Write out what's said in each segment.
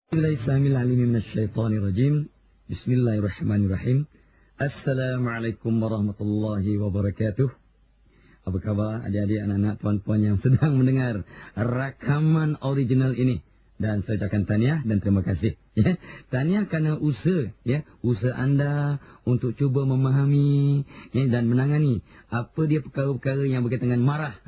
Bismillahirrahmanirrahim. Bismillahirrahmanirrahim. Assalamualaikum warahmatullahi wabarakatuh. Apa khabar adik-adik, anak-anak, tuan-tuan yang sedang mendengar rakaman original ini? Dan saya ucapkan tahniah dan terima kasih. Ya. Tahniah kerana usaha anda untuk cuba memahami dan menangani apa dia perkara-perkara yang berkaitan dengan marah.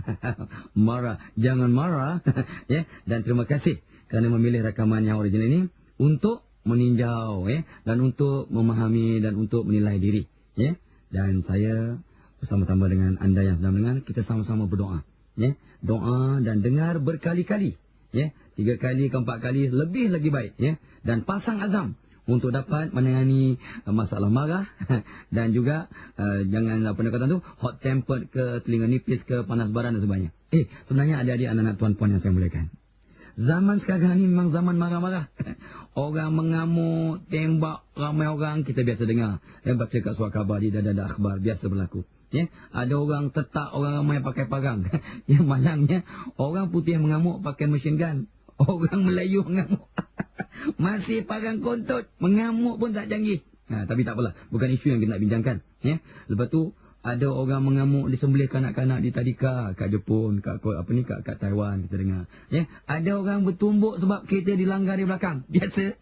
Marah, jangan marah. Ya. Dan terima kasih kerana memilih rakaman yang original ini untuk meninjau dan untuk memahami dan untuk menilai diri. Ya. Dan saya bersama-sama dengan anda yang sedang mendengar, kita sama-sama berdoa. Ya. Doa dan dengar berkali-kali. Ya. 3 kali ke 4 kali lebih lagi baik. Ya. Dan pasang azam untuk dapat menangani masalah marah dan juga jangan pendekatan tu hot tempered ke, telinga nipis ke, panas baran dan sebagainya. Sebenarnya adik-adik, anak-anak, tuan-puan yang saya muliakan, zaman sekarang ni memang zaman marah-marah. Orang mengamuk, tembak ramai orang, kita biasa dengar. Baca kat surat khabar, di dada akhbar, biasa berlaku. Ya, ada orang tetak orang ramai pakai parang. Yang malangnya, orang putih mengamuk pakai machine gun. Orang Melayu mengamuk masih parang kontut, mengamuk pun tak canggih. Tapi tak apalah, bukan isu yang kita nak bincangkan. Ya. Lepas tu, ada orang mengamuk disembelih kanak-kanak di tadika kat Jepun, kat Taiwan, kita dengar. Ya, ada orang bertumbuk sebab kereta dilanggar di belakang. Biasa.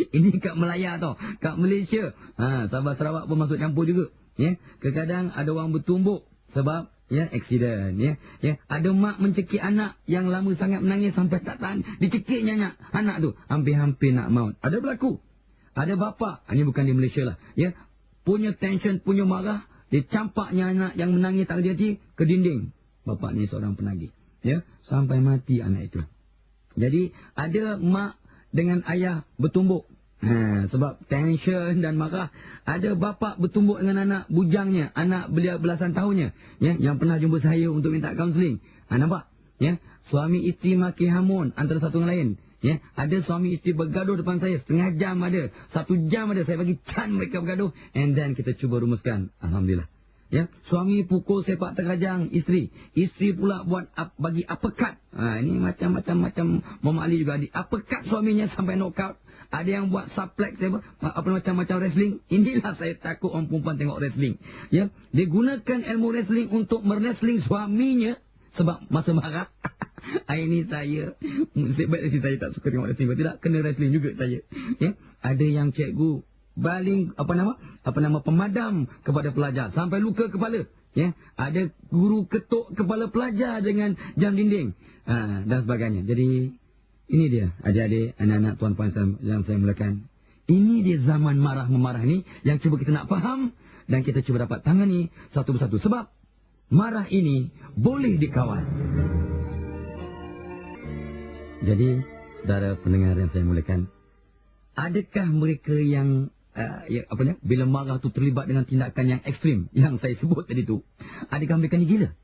Ini kat Melaya tau, kat Malaysia. Sabah Sarawak pun masuk campur juga. Ya, kadang ada orang bertumbuk sebab aksiden. Ya, ada mak mencekik anak yang lama sangat menangis sampai tak tahan, dicekiknya anak tu hampir-hampir nak maut. Ada berlaku. Ada bapa, ini bukan di Malaysia lah. Ya, punya tension, punya marah, dia campaknya anak yang menangis tak hati-hati ke dinding. Bapa ni seorang penagih. Ya, sampai mati anak itu. Jadi ada mak dengan ayah bertumbuk. Sebab tension dan marah. Ada bapa bertumbuk dengan anak bujangnya, anak belia belasan tahunnya, ya, yang pernah jumpa saya untuk minta kaunseling. Nampak? Ya, suami isteri maki hamun antara satu dengan lain. Ya, ada suami isteri bergaduh depan saya, setengah jam ada, 1 jam ada, saya bagi can mereka bergaduh, and then kita cuba rumuskan. Alhamdulillah. Ya, suami pukul sepak terkajang isteri pula buat bagi uppercut. Ini macam-macam Muhammad Ali juga di uppercut suaminya sampai knockout. Ada yang buat suplex, macam-macam wrestling. Inilah saya takut orang perempuan tengok wrestling. Ya, dia gunakan ilmu wrestling untuk wrestling suaminya sebab masa marah. Ini saya sebaiknya saya tak suka tengok wrestling. Kalau tidak, kena wrestling juga saya. Ya, ada yang cikgu baling pemadam kepada pelajar sampai luka kepala. Ya, ada guru ketuk kepala pelajar dengan jam dinding dan sebagainya. Jadi ini dia adik-adik, anak-anak, tuan-puan yang saya mulakan. Ini dia zaman marah-memarah ni yang cuba kita nak faham dan kita cuba dapat tangani satu persatu. Sebab marah ini boleh dikawal. Jadi, saudara pendengar yang saya mulakan, adakah mereka yang bila marah tu terlibat dengan tindakan yang ekstrim yang saya sebut tadi tu? Adakah mereka ni gila?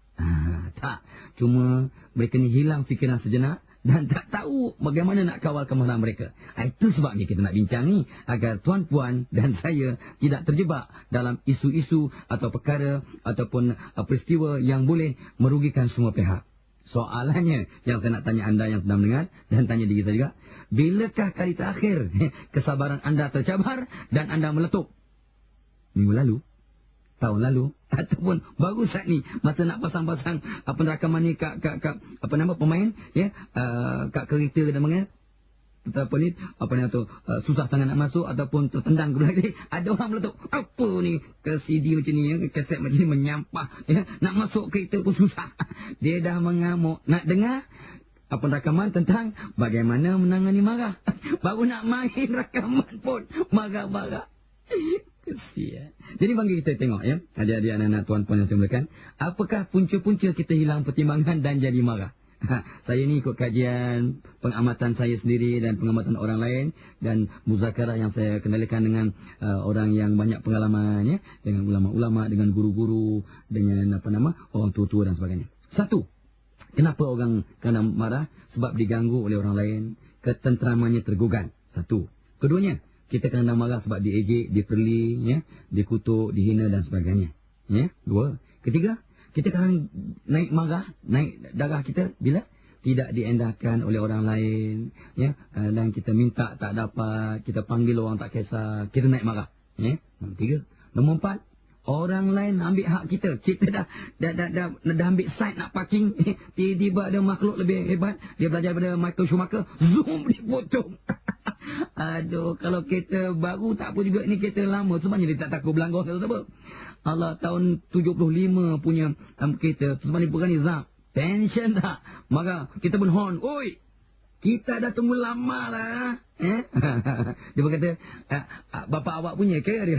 Tak. Cuma mereka ni hilang fikiran sejenak dan tak tahu bagaimana nak kawal kemarahan mereka. Itu sebabnya kita nak bincang ni, agar tuan-puan dan saya tidak terjebak dalam isu-isu atau perkara ataupun peristiwa yang boleh merugikan semua pihak. Soalannya yang saya nak tanya anda yang sedang mendengar dan tanya diri saya juga, bilakah kali terakhir kesabaran anda tercabar dan anda meletup? Minggu lalu? Tahun lalu? Ataupun baru saat ni masa nak pasang-pasang rakaman ni kat pemain, ya, kat kereta dan mengenai susah sangat nak masuk ataupun tertendang ke ada orang meletup. Apa ni ke CD macam ni, kaset macam ni menyampah, ya, nak masuk kereta pun susah. Dia dah mengamuk. Nak dengar rakaman tentang bagaimana menangani marah. Baru nak main rakaman pun marah-marah. Kesian. Jadi bagi kita tengok, ya, adik-adik, anak-anak, tuan-puan yang saya muliakan, apakah punca-punca kita hilang pertimbangan dan jadi marah? Saya ni ikut kajian, pengamatan saya sendiri dan pengamatan orang lain dan muzakarah yang saya kendalikan dengan orang yang banyak pengalaman, ya, dengan ulama-ulama, dengan guru-guru, dengan orang tua-tua dan sebagainya. Satu, kenapa orang kena marah? Sebab diganggu oleh orang lain, ketenteramannya tergugat. Satu. Keduanya, kita kena marah sebab diejek, diperli, ya, dikutuk, dihina dan sebagainya. Ya. 2. Ketiga, kita kadang naik marah, naik darah kita bila tidak diendahkan oleh orang lain, ya. Dan kita minta tak dapat, kita panggil orang tak kisah, kita naik marah, ya. Nombor 3. Nombor 4, orang lain ambil hak kita. Kita dah ambil side nak parking, tiba-tiba ada makhluk lebih hebat, dia belajar daripada Michael Schumacher, zoom dipotong. Aduh, kalau kereta baru tak apa juga, ni kereta lama, sebenarnya dia tak takut belanggar atau apa. Allah tahun 75 punya kereta, sebenarnya berani zap. Tension tak? Maka kita pun horn. Oi, kita dah tunggu lama lah. Dia berkata, bapa awak punya ke? Dia,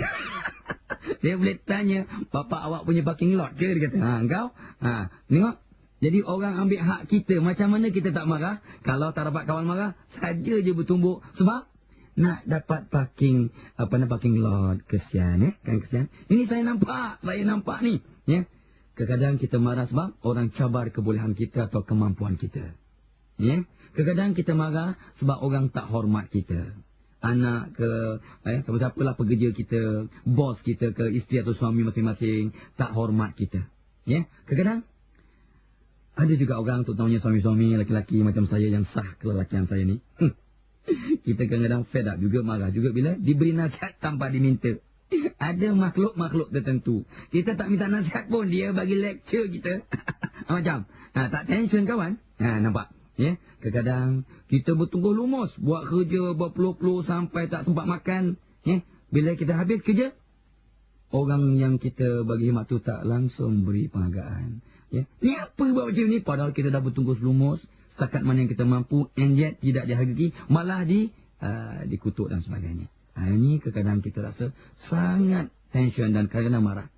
dia boleh tanya, bapa awak punya parking lot ke? Dia kata, engkau? Tengok. Jadi orang ambil hak kita. Macam mana kita tak marah? Kalau tak dapat kawan marah, saja je bertumbuk. Sebab nak dapat parking, parking lot. Kesian, kan kesian. Ini saya nampak ni. Ya. Kadang-kadang kita marah sebab orang cabar kebolehan kita atau kemampuan kita. Ya. Kadang-kadang kita marah sebab orang tak hormat kita. Anak ke, siapa-siapalah pekerja kita, bos kita ke, isteri atau suami masing-masing, tak hormat kita. Ya. Kadang-kadang ada juga orang, terutamanya suami-suami lelaki-lelaki macam saya yang sah kelelakian saya ni. Kita kadang-kadang fed up juga, marah juga bila diberi nasihat tanpa diminta. Ada makhluk-makhluk tertentu, kita tak minta nasihat pun dia bagi lecture kita. Macam tak tension kawan. Nampak ya, kadang-kadang kita bertunggu lumus buat kerja berpuluh-puluh sampai tak sempat makan ya. Bila kita habis kerja, orang yang kita bagi khidmat tu tak langsung beri penghargaan ya. Ni apa buat macam ni, padahal kita dah bertunggu lumus setakat mana yang kita mampu, and yet tidak dihargai, malah dikutuk dan sebagainya. Ini kadang-kadang kita rasa sangat tension dan kadang-kadang marah.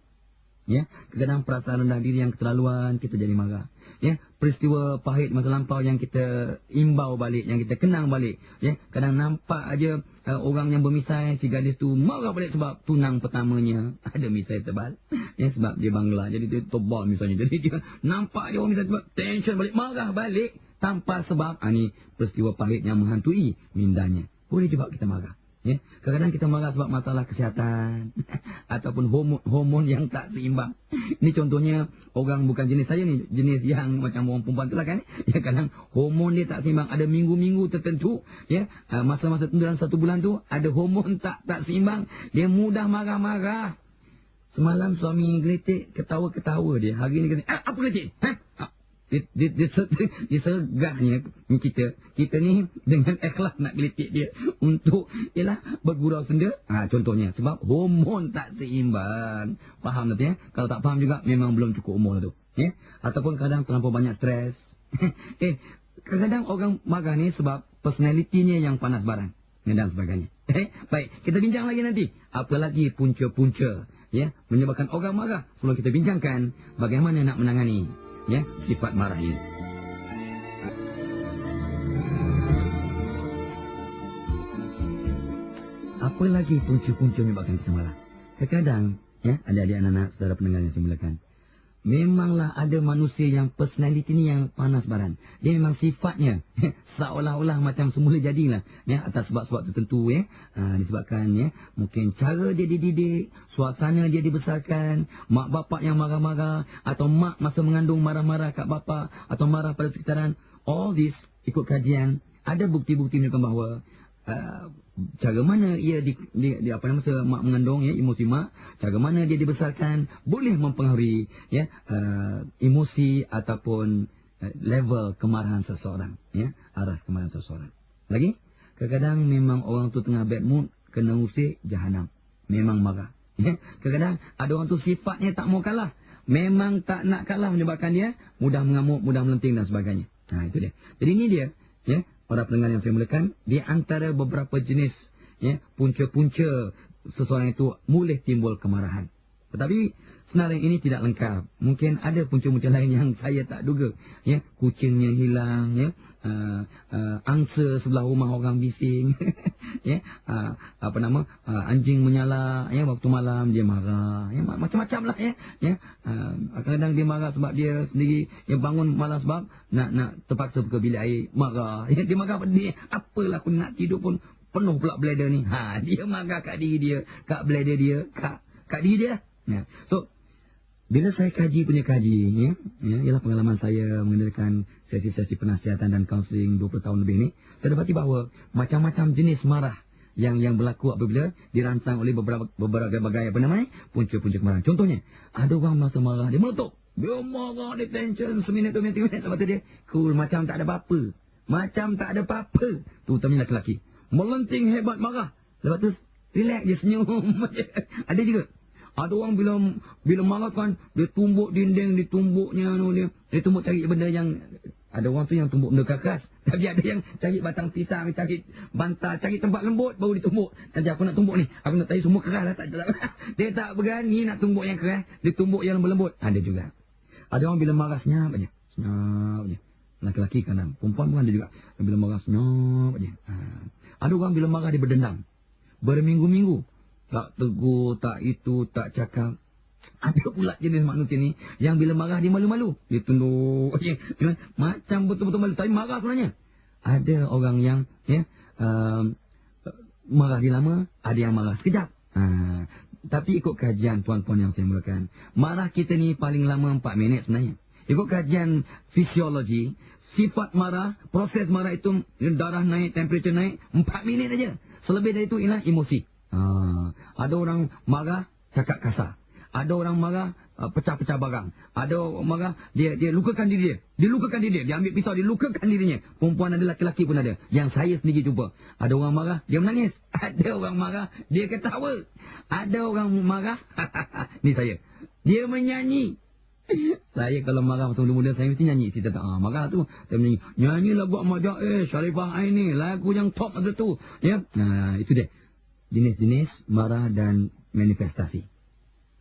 Ya, kadang-kadang perasaan rendah diri yang keterlaluan, kita jadi marah. Ya, peristiwa pahit masa lampau yang kita imbau balik, yang kita kenang balik. Ya, kadang nampak aja orang yang bermisai, si gadis tu marah balik sebab tunang pertamanya ada misai tebal. Ya, sebab dia bangla, jadi dia tebal misalnya. Jadi dia nampak dia orang misai tebal, tension balik, marah balik tanpa sebab. Ini peristiwa pahit yang menghantui mindanya. Boleh juga kita marah. Ya, kadang-kadang kita marah sebab masalah kesihatan ataupun hormon yang tak seimbang. Ini contohnya orang bukan jenis saya ni, jenis yang macam orang perempuan tu lah kan. Ya, kadang hormon dia tak seimbang. Ada minggu-minggu tertentu, ya, masa-masa dalam 1 bulan tu ada hormon tak seimbang. Dia mudah marah-marah. Semalam suami geletik, ketawa-ketawa dia. Hari ni kata, apa geletik? Dia segahnya kita ni dengan ikhlas nak geletik dia untuk bergurau senda. Contohnya sebab hormon tak seimbang. Faham tak ya? Kalau tak faham juga memang belum cukup umur tu. Ya? Ataupun kadang terlampau banyak stres. Kadang-kadang orang marah ni sebab personalitinya yang panas barang dan sebagainya. Baik, kita bincang lagi nanti. Apa lagi punca-punca ya menyebabkan orang marah. Sebelum kita bincangkan bagaimana nak menangani ya sifat marah ini. Apa lagi punca-punca menyebabkan kita marah? Terkadang ya, adik-adik anak-anak saudara pendengar yang saya muliakan, memanglah ada manusia yang personality ni yang panas baran. Dia memang sifatnya seolah-olah macam semula jadilah ya, atas sebab-sebab tertentu ya. Disebabkan ya mungkin cara dia dididik, suasana dia dibesarkan, mak bapak yang marah-marah, atau mak masa mengandung marah-marah kat bapak, atau marah pada sekitaran. All this ikut kajian ada bukti-bukti menunjukkan bahawa cara mana ia di masa mak mengandung ya, emosi mak, cara mana dia dibesarkan boleh mempengaruhi ya emosi ataupun level kemarahan seseorang ya, arah kemarahan seseorang. Lagi kadang-kadang memang orang tu tengah bad mood, kena usik jahanam, memang marah ya. Kadang-kadang ada orang tu sifatnya tak mau kalah, memang tak nak kalah, menyebabkan dia mudah mengamuk, mudah melenting dan sebagainya. Itu dia. Jadi ini dia ya, para pendengar yang saya muliakan, di antara beberapa jenis ya punca-punca seseorang itu boleh timbul kemarahan. Tetapi sebenarnya ini tidak lengkap. Mungkin ada punca-punca lain yang saya tak duga. Ya, kucingnya hilang, ya, angsa sebelah rumah orang bising, ya, anjing menyala, ya, waktu malam dia marah, ya, macam-macam lah, ya, kadang-kadang dia marah sebab dia sendiri yang bangun malam sebab nak terpaksa ke bilik air, marah, ya, dia marah pada dia, apalah aku nak tidur pun penuh pula bladder ni, dia marah kat diri dia, kat bladder dia, kat diri dia. Ya. So bila saya kaji ya, ialah pengalaman saya mengendalikan sesi-sesi penasihatan dan kaunseling 20 tahun lebih ni, saya dapati bahawa macam-macam jenis marah yang berlaku apabila dirangsang oleh berbagai punca-punca kemarahan. Contohnya, ada orang masa marah dia meletup. Dia marah, dia tension seminit 2 minit 3 minit, lepas tu dia cool macam tak ada apa-apa. Terutamanya lelaki. Melenting hebat marah. Lepas tu relax dia senyum. Ada juga. Ada orang bila marah kan, dia tumbuk dinding, dia tumbuk cari benda yang, ada orang tu yang tumbuk benda keras. Tapi ada yang cari batang pisang, cari bantal, cari tempat lembut baru ditumbuk. Nanti aku nak tumbuk ni, aku nak tahu semua keras lah. Dia tak berani nak tumbuk yang keras, dia tumbuk yang lembut. Ada juga. Ada orang bila marah senyap aja. Laki-laki kadang, perempuan pun ada juga. Bila marah senyap aja. Ada orang bila marah dia berdendam. Berminggu-minggu. Tak tegur, tak itu, tak cakap. Ada pula jenis manusia ni yang bila marah dia malu-malu. Dia tunduk. Macam betul-betul malu. Tapi marah sebenarnya. Ada orang yang marah dia lama, ada yang marah sekejap. Tapi ikut kajian tuan-puan yang saya mulakan, marah kita ni paling lama 4 minit sebenarnya. Ikut kajian fisiologi, sifat marah, proses marah itu darah naik, temperature naik 4 minit aja. Selebih dari itu ialah emosi. Ada orang marah cakap kasar. Ada orang marah pecah-pecah barang. Ada orang marah dia lukakan diri dia. Dia ambil pisau, dia lukakan dirinya. Perempuan ada, laki-laki pun ada. Yang saya sendiri jumpa. Ada orang marah dia menangis. Ada orang marah dia ketawa. Ada orang marah ni saya, dia menyanyi. Saya kalau marah masa muda-muda saya mesti nyanyi. Kita tak marah tu saya nyanyi lagu Ahmad Jaiz, Sharifah Aini, lagu yang top ada tu ya. Itu dia jenis-jenis marah dan manifestasi.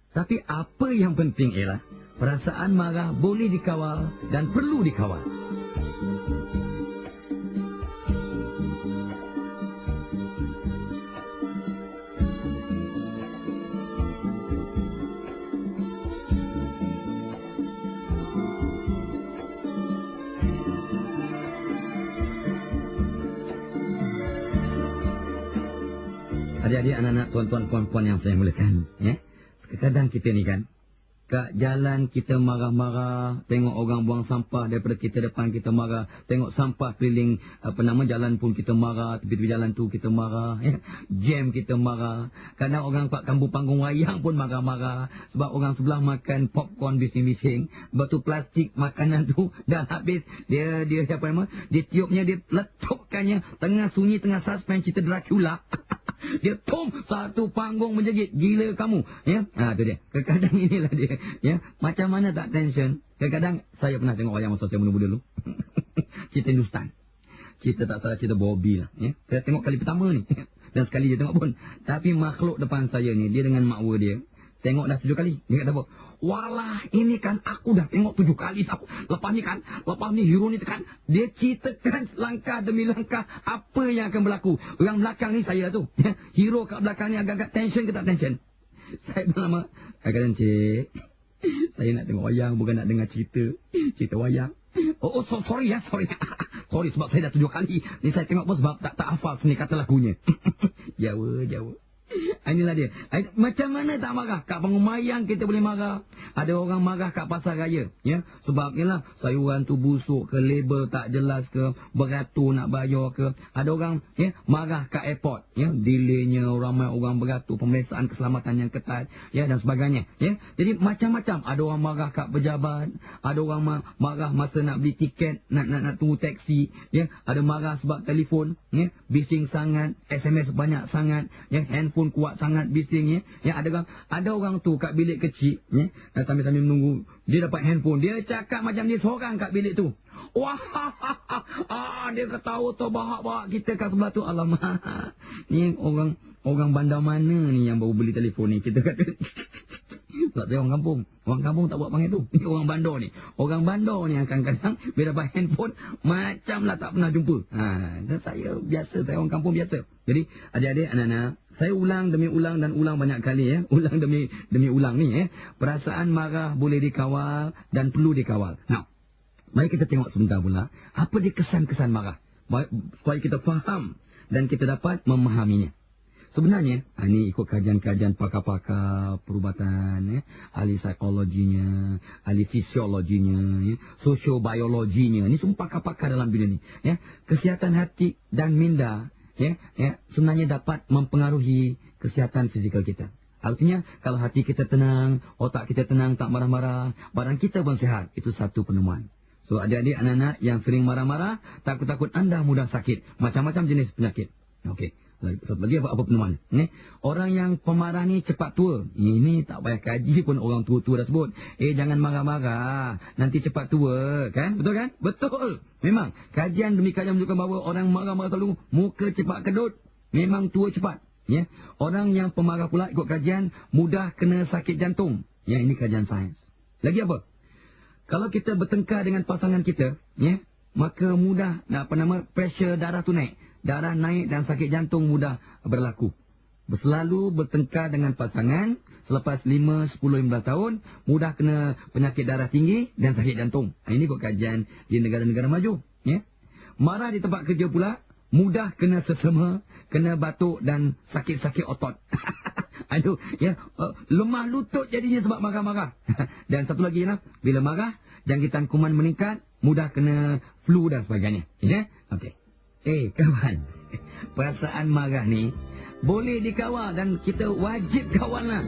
Tapi apa yang penting ialah perasaan marah boleh dikawal dan perlu dikawal. Adik-adik, anak-anak, tuan-tuan, puan-puan yang saya muliakan, ya. Kadang kita ni kan, kat jalan kita marah-marah, tengok orang buang sampah daripada kita depan kita marah, tengok sampah keliling jalan pun kita marah, tepi-tepi jalan tu kita marah, ya. Jam kita marah. Kadang orang kat kampung panggung wayang pun marah-marah sebab orang sebelah makan popcorn bising-bising, batu plastik makanan tu dah habis, dia tiupnya, dia letupkannya tengah sunyi, tengah suspend cerita Dracula. Dia satu panggung menjegit, gila kamu, ya. Tu dia. Kadang inilah dia, ya. Macam mana tak tension. Kadang saya pernah tengok wayang masa saya muda-muda dulu. Cerita Hindustan. Cerita tak salah, cerita Bobby lah, ya. Saya tengok kali pertama ni. Dan sekali je tengok pun. Tapi makhluk depan saya ni, dia dengan makwa dia, tengok dah 7 kali. Dia kata apa? Walah, ini kan aku dah tengok 7 kali tahu. Lepas ni hero ni kan, dia ceritakan langkah demi langkah apa yang akan berlaku. Yang belakang ni saya tu. Hero kat belakang ni agak-agak tension ke tak tension. Saya lama kadang-kadang, cik, saya nak tengok wayang, bukan nak dengar cerita wayang. Sorry. Sorry sebab saya dah 7 kali. Ni saya tengok pun sebab tak hafal sini kata lagunya. Jawa. Inilah dia. Macam mana tak marah? Kat panggung wayang kita boleh marah. Ada orang marah kat pasar raya, ya. Sebab ialah sayuran tu busuk ke, label tak jelas ke, beratur nak bayar ke. Ada orang, ya, marah kat airport, ya, delaynya, ramai orang beratur, pemeriksaan keselamatan yang ketat, ya, dan sebagainya, ya. Jadi macam-macam. Ada orang marah kat pejabat, ada orang marah masa nak beli tiket, nak tunggu taksi, ya. Ada marah sebab telefon, ya, bising sangat, SMS banyak sangat, ya, handphone kuat sangat bisingnya. Ya, ada orang tu kat bilik kecil, ya, sambil menunggu dia dapat handphone, dia cakap macam dia seorang kat bilik tu. Wah, dia ketawa terbahak-bahak kita kat sebelah tu. Alamak, ni orang bandar mana ni yang baru beli telefon ni, kita kata. Tak tahu orang kampung tak buat panggil tu. Ni orang bandar ni. Orang bandar ni kadang-kadang bila dapat handphone macamlah tak pernah jumpa. Saya biasa, saya orang kampung biasa. Jadi adik-adik, anak-anak, saya ulang demi ulang dan ulang banyak kali, ya. Ulang demi ulang ni, ya. Perasaan marah boleh dikawal dan perlu dikawal. Nah, mari kita tengok sebentar pula apa dia kesan-kesan marah, supaya kita faham dan kita dapat memahaminya. Sebenarnya, ini ikut kajian-kajian pakar-pakar perubatan, ahli psikologinya, ahli fisiologinya, sosiobiologinya. Ini semua pakar-pakar dalam bidang ini. Kesihatan hati dan minda sebenarnya dapat mempengaruhi kesihatan fizikal kita. Artinya, kalau hati kita tenang, otak kita tenang, tak marah-marah, badan kita pun sihat. Itu satu penemuan. So, adik-adik, anak-anak yang sering marah-marah, takut-takut anda mudah sakit. Macam-macam jenis penyakit. Okey. Satu lagi apa penemuan? Orang yang pemarah ni cepat tua. Ini tak payah kaji pun orang tua-tua dah sebut. Jangan marah-marah. Nanti cepat tua. Kan? Betul kan? Betul. Memang. Kajian demi kajian menunjukkan bahawa orang marah-marah selalu muka cepat kedut. Memang tua cepat. Orang yang pemarah pula ikut kajian mudah kena sakit jantung. Ini kajian sains. Lagi apa? Kalau kita bertengkar dengan pasangan kita, maka mudah pressure darah tu naik. Darah naik dan sakit jantung mudah berlaku. Selalu bertengkar dengan pasangan selepas 5, 10, 15 tahun, mudah kena penyakit darah tinggi dan sakit jantung. Ini kok kajian di negara-negara maju. Marah di tempat kerja pula, mudah kena sesama, kena batuk dan sakit-sakit otot. Aduh, lemah lutut jadinya sebab marah-marah. Dan satu lagi bila marah, jangkitan kuman meningkat, mudah kena flu dan sebagainya. Okey. Kawan, perasaan marah ni boleh dikawal dan kita wajib kawal lah.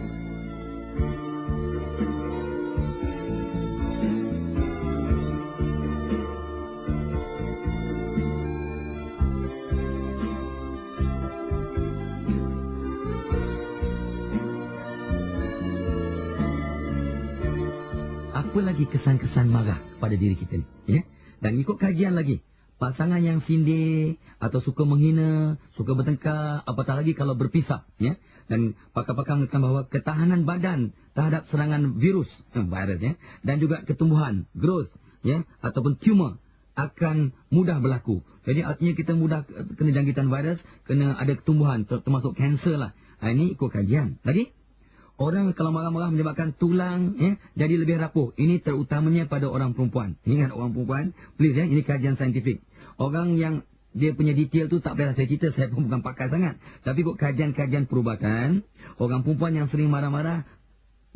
Apa lagi kesan-kesan marah pada diri kita ni? Dan ikut kajian lagi, pasangan yang sindir atau suka menghina, suka bertengkar, apatah lagi kalau berpisah. Dan pakar-pakar mengatakan bahawa ketahanan badan terhadap serangan virus, dan juga ketumbuhan, growth, ataupun tumor akan mudah berlaku. Jadi artinya kita mudah kena jangkitan virus, kena ada ketumbuhan, termasuk kanser lah. Ini ikut kajian. Lagi, orang kalau marah-marah menyebabkan tulang jadi lebih rapuh. Ini terutamanya pada orang perempuan. Ingat orang perempuan, please ini kajian saintifik. Orang yang dia punya detail tu tak payah saya cerita, saya pun bukan pakar sangat. Tapi kok kajian-kajian perubatan, orang perempuan yang sering marah-marah,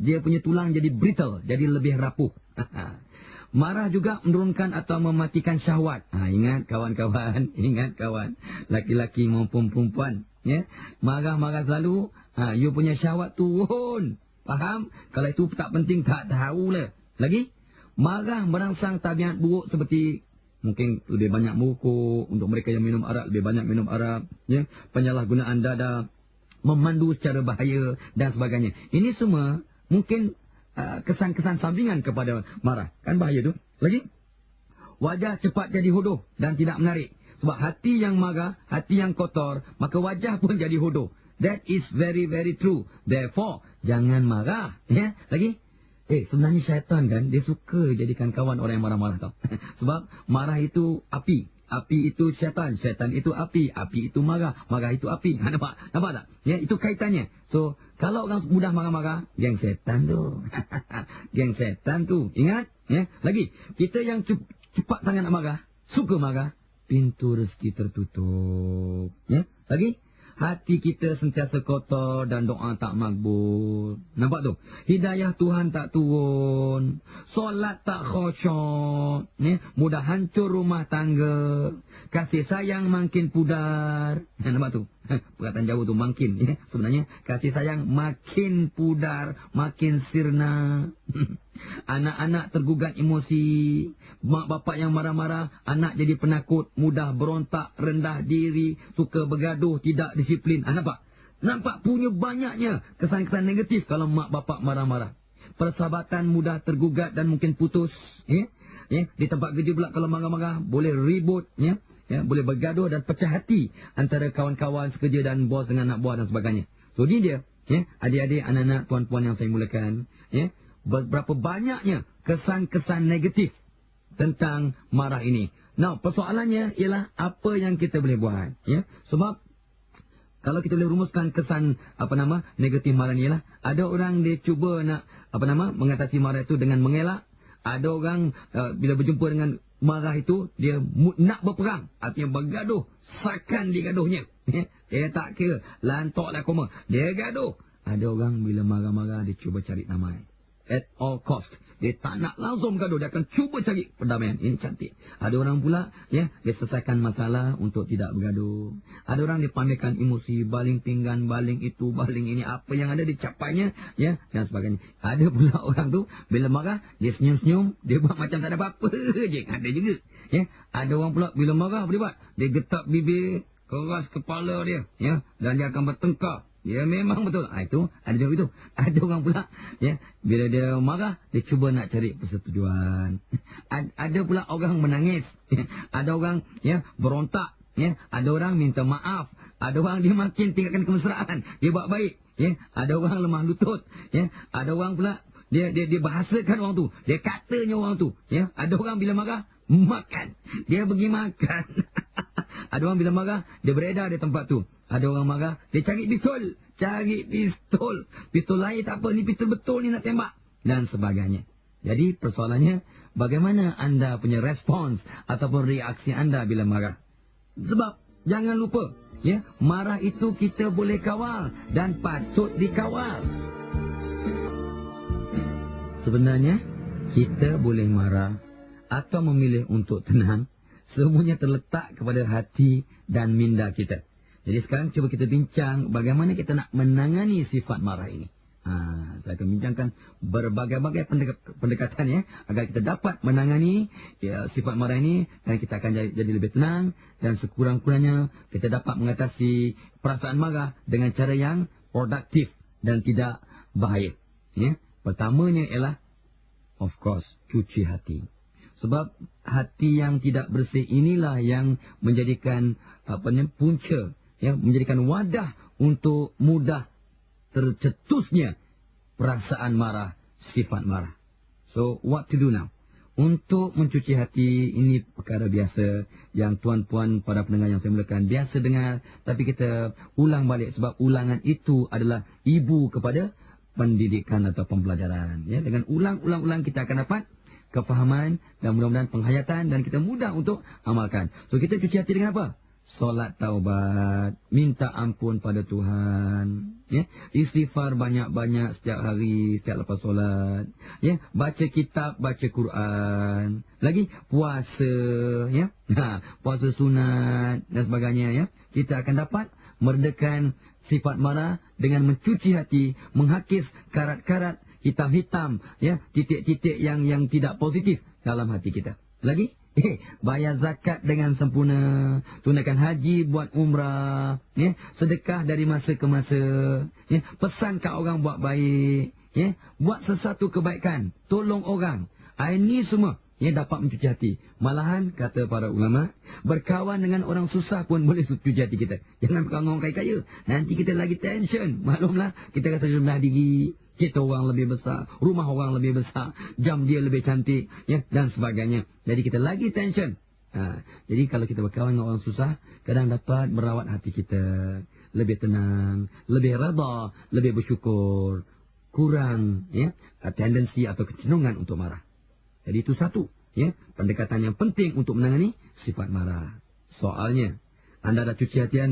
dia punya tulang jadi brittle, jadi lebih rapuh. Marah juga menurunkan atau mematikan syahwat. Ingat kawan-kawan, laki-laki maupun perempuan. Marah-marah selalu, you punya syahwat turun. Faham? Kalau itu tak penting, tak tahulah. Lagi, marah merangsang tabiat buruk seperti mungkin lebih banyak merokok, untuk mereka yang minum arak, lebih banyak minum arak, penyalahgunaan dada, memandu secara bahaya dan sebagainya. Ini semua mungkin kesan-kesan sampingan kepada marah. Kan bahaya tu. Lagi, wajah cepat jadi hodoh dan tidak menarik. Sebab hati yang marah, hati yang kotor, maka wajah pun jadi hodoh. That is very, very true. Therefore, jangan marah. Lagi, sebenarnya syaitan kan, dia suka jadikan kawan orang yang marah-marah tau. Sebab marah itu api. Api itu syaitan. Syaitan itu api. Api itu marah. Marah itu api. Nampak? Nampak tak? Itu kaitannya. So, kalau orang mudah marah-marah, geng syaitan tu. Geng syaitan tu. Ingat? Lagi, kita yang cepat sangat nak marah, suka marah, pintu rezeki tertutup. Lagi, hati kita sentiasa kotor dan doa tak makbul. Nampak tu? Hidayah Tuhan tak turun. Solat tak khusyuk. Mudah hancur rumah tangga. Kasih sayang makin pudar. Nampak tu? Perkataan Jawa tu makin. Sebenarnya kasih sayang makin pudar, makin sirna. Anak-anak tergugat emosi. Mak bapak yang marah-marah, anak jadi penakut, mudah berontak, rendah diri, suka bergaduh, tidak disiplin. Nampak? Nampak punya banyaknya kesan-kesan negatif kalau mak bapak marah-marah. Persahabatan mudah tergugat dan mungkin putus. Di tempat kerja pula kalau marah-marah, boleh ribut. Boleh bergaduh dan pecah hati antara kawan-kawan sekerja dan bos dengan anak buah dan sebagainya. So, ini dia. Adik-adik, anak-anak, puan-puan yang saya mulakan. Berapa banyaknya kesan-kesan negatif tentang marah ini. Now, persoalannya ialah apa yang kita boleh buat. Sebab kalau kita boleh rumuskan kesan negatif marah ni ialah, ada orang dia cuba nak mengatasi marah itu dengan mengelak. Ada orang bila berjumpa dengan marah itu, dia nak berperang, artinya bergaduh sakan dia gaduhnya. Dia tak kira. Lantok lah koma. Dia gaduh. Ada orang bila marah-marah, dia cuba cari damai. At all cost. Dia tak nak langsung gaduh. Dia akan cuba cari perdamaian. Ini cantik. Ada orang pula, dia selesaikan masalah untuk tidak bergaduh. Ada orang dia pamerkan emosi, baling pinggan, baling itu, baling ini. Apa yang ada dicapainya, dan sebagainya. Ada pula orang tu, bila marah, dia senyum-senyum. Dia buat macam tak ada apa-apa je. Ada juga. Ada orang pula, bila marah, apa dia buat? Dia getap bibir, keras kepala dia. Dan dia akan bertengkar. Ya memang betul. Itu ada juga itu. Ada orang pula bila dia marah dia cuba nak cari persetujuan. Ada pula orang menangis. Ada orang berontak. Ada orang minta maaf. Ada orang dia makin tingkatkan kemesraan. Dia buat baik. Ada orang lemah lutut. Ada orang pula dia bahasakan orang tu. Dia katanya orang tu. Ada orang bila marah makan. Dia pergi makan. Ada orang bila marah dia beredar di tempat tu. Ada orang marah, dia cari pistol. Pistol lain tak apa, ni pistol betul ni nak tembak. Dan sebagainya. Jadi persoalannya, bagaimana anda punya respons ataupun reaksi anda bila marah. Sebab, jangan lupa, marah itu kita boleh kawal dan patut dikawal. Sebenarnya, kita boleh marah atau memilih untuk tenang. Semuanya terletak kepada hati dan minda kita. Jadi sekarang cuba kita bincang bagaimana kita nak menangani sifat marah ini. Saya akan bincangkan berbagai-bagai pendekatan agar kita dapat menangani sifat marah ini dan kita akan jadi lebih tenang dan sekurang-kurangnya kita dapat mengatasi perasaan marah dengan cara yang produktif dan tidak bahaya. Pertamanya ialah of course cuci hati. Sebab hati yang tidak bersih inilah yang menjadikan punca, menjadikan wadah untuk mudah tercetusnya perasaan marah, sifat marah. So, what to do now? Untuk mencuci hati, ini perkara biasa yang tuan-puan para pendengar yang saya mulakan biasa dengar. Tapi kita ulang balik sebab ulangan itu adalah ibu kepada pendidikan atau pembelajaran. Dengan ulang-ulang kita akan dapat kefahaman dan mudah-mudahan penghayatan dan kita mudah untuk amalkan. So kita cuci hati dengan apa? Solat taubat, minta ampun pada Tuhan, istighfar banyak-banyak setiap hari, setiap lepas solat, baca kitab, baca Quran, lagi puasa, puasa sunat dan sebagainya, kita akan dapat meredakan sifat marah dengan mencuci hati, menghakis karat-karat hitam-hitam, titik-titik yang tidak positif dalam hati kita. Lagi, bayar zakat dengan sempurna, tunaikan haji, buat umrah, sedekah dari masa ke masa, pesan kat orang buat baik, buat sesuatu kebaikan, tolong orang. Ini semua dapat mencuci hati. Malahan kata para ulama, berkawan dengan orang susah pun boleh cuci hati kita. Jangan berkawan dengan orang kaya-kaya. Nanti kita lagi tension. Maklumlah, kita rasa rendah diri. Kita orang lebih besar, rumah orang lebih besar, jam dia lebih cantik, dan sebagainya. Jadi kita lagi tension. Jadi kalau kita berkawan dengan orang susah, kadang dapat merawat hati kita lebih tenang, lebih redha, lebih bersyukur, kurang tendensi atau kecenderungan untuk marah. Jadi itu satu, pendekatan yang penting untuk menangani sifat marah. Soalnya, anda dah cuci hati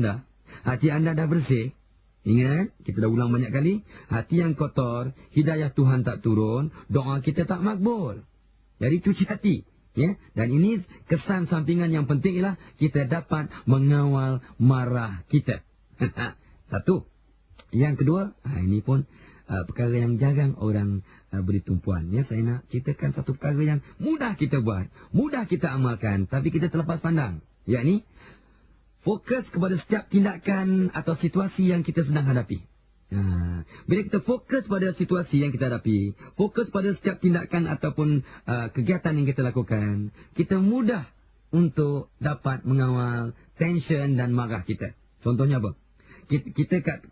anda dah bersih. Ingat, kita dah ulang banyak kali, hati yang kotor, hidayah Tuhan tak turun, doa kita tak makbul. Jadi cuci hati. Dan ini kesan sampingan yang penting ialah kita dapat mengawal marah kita. Satu. Yang kedua, ini pun perkara yang jarang orang beri tumpuan. Saya nak ceritakan satu perkara yang mudah kita buat, mudah kita amalkan, tapi kita terlepas pandang. Yakni, fokus kepada setiap tindakan atau situasi yang kita sedang hadapi. Bila kita fokus pada situasi yang kita hadapi, fokus pada setiap tindakan ataupun kegiatan yang kita lakukan, kita mudah untuk dapat mengawal tension dan marah kita. Contohnya apa? Kita kat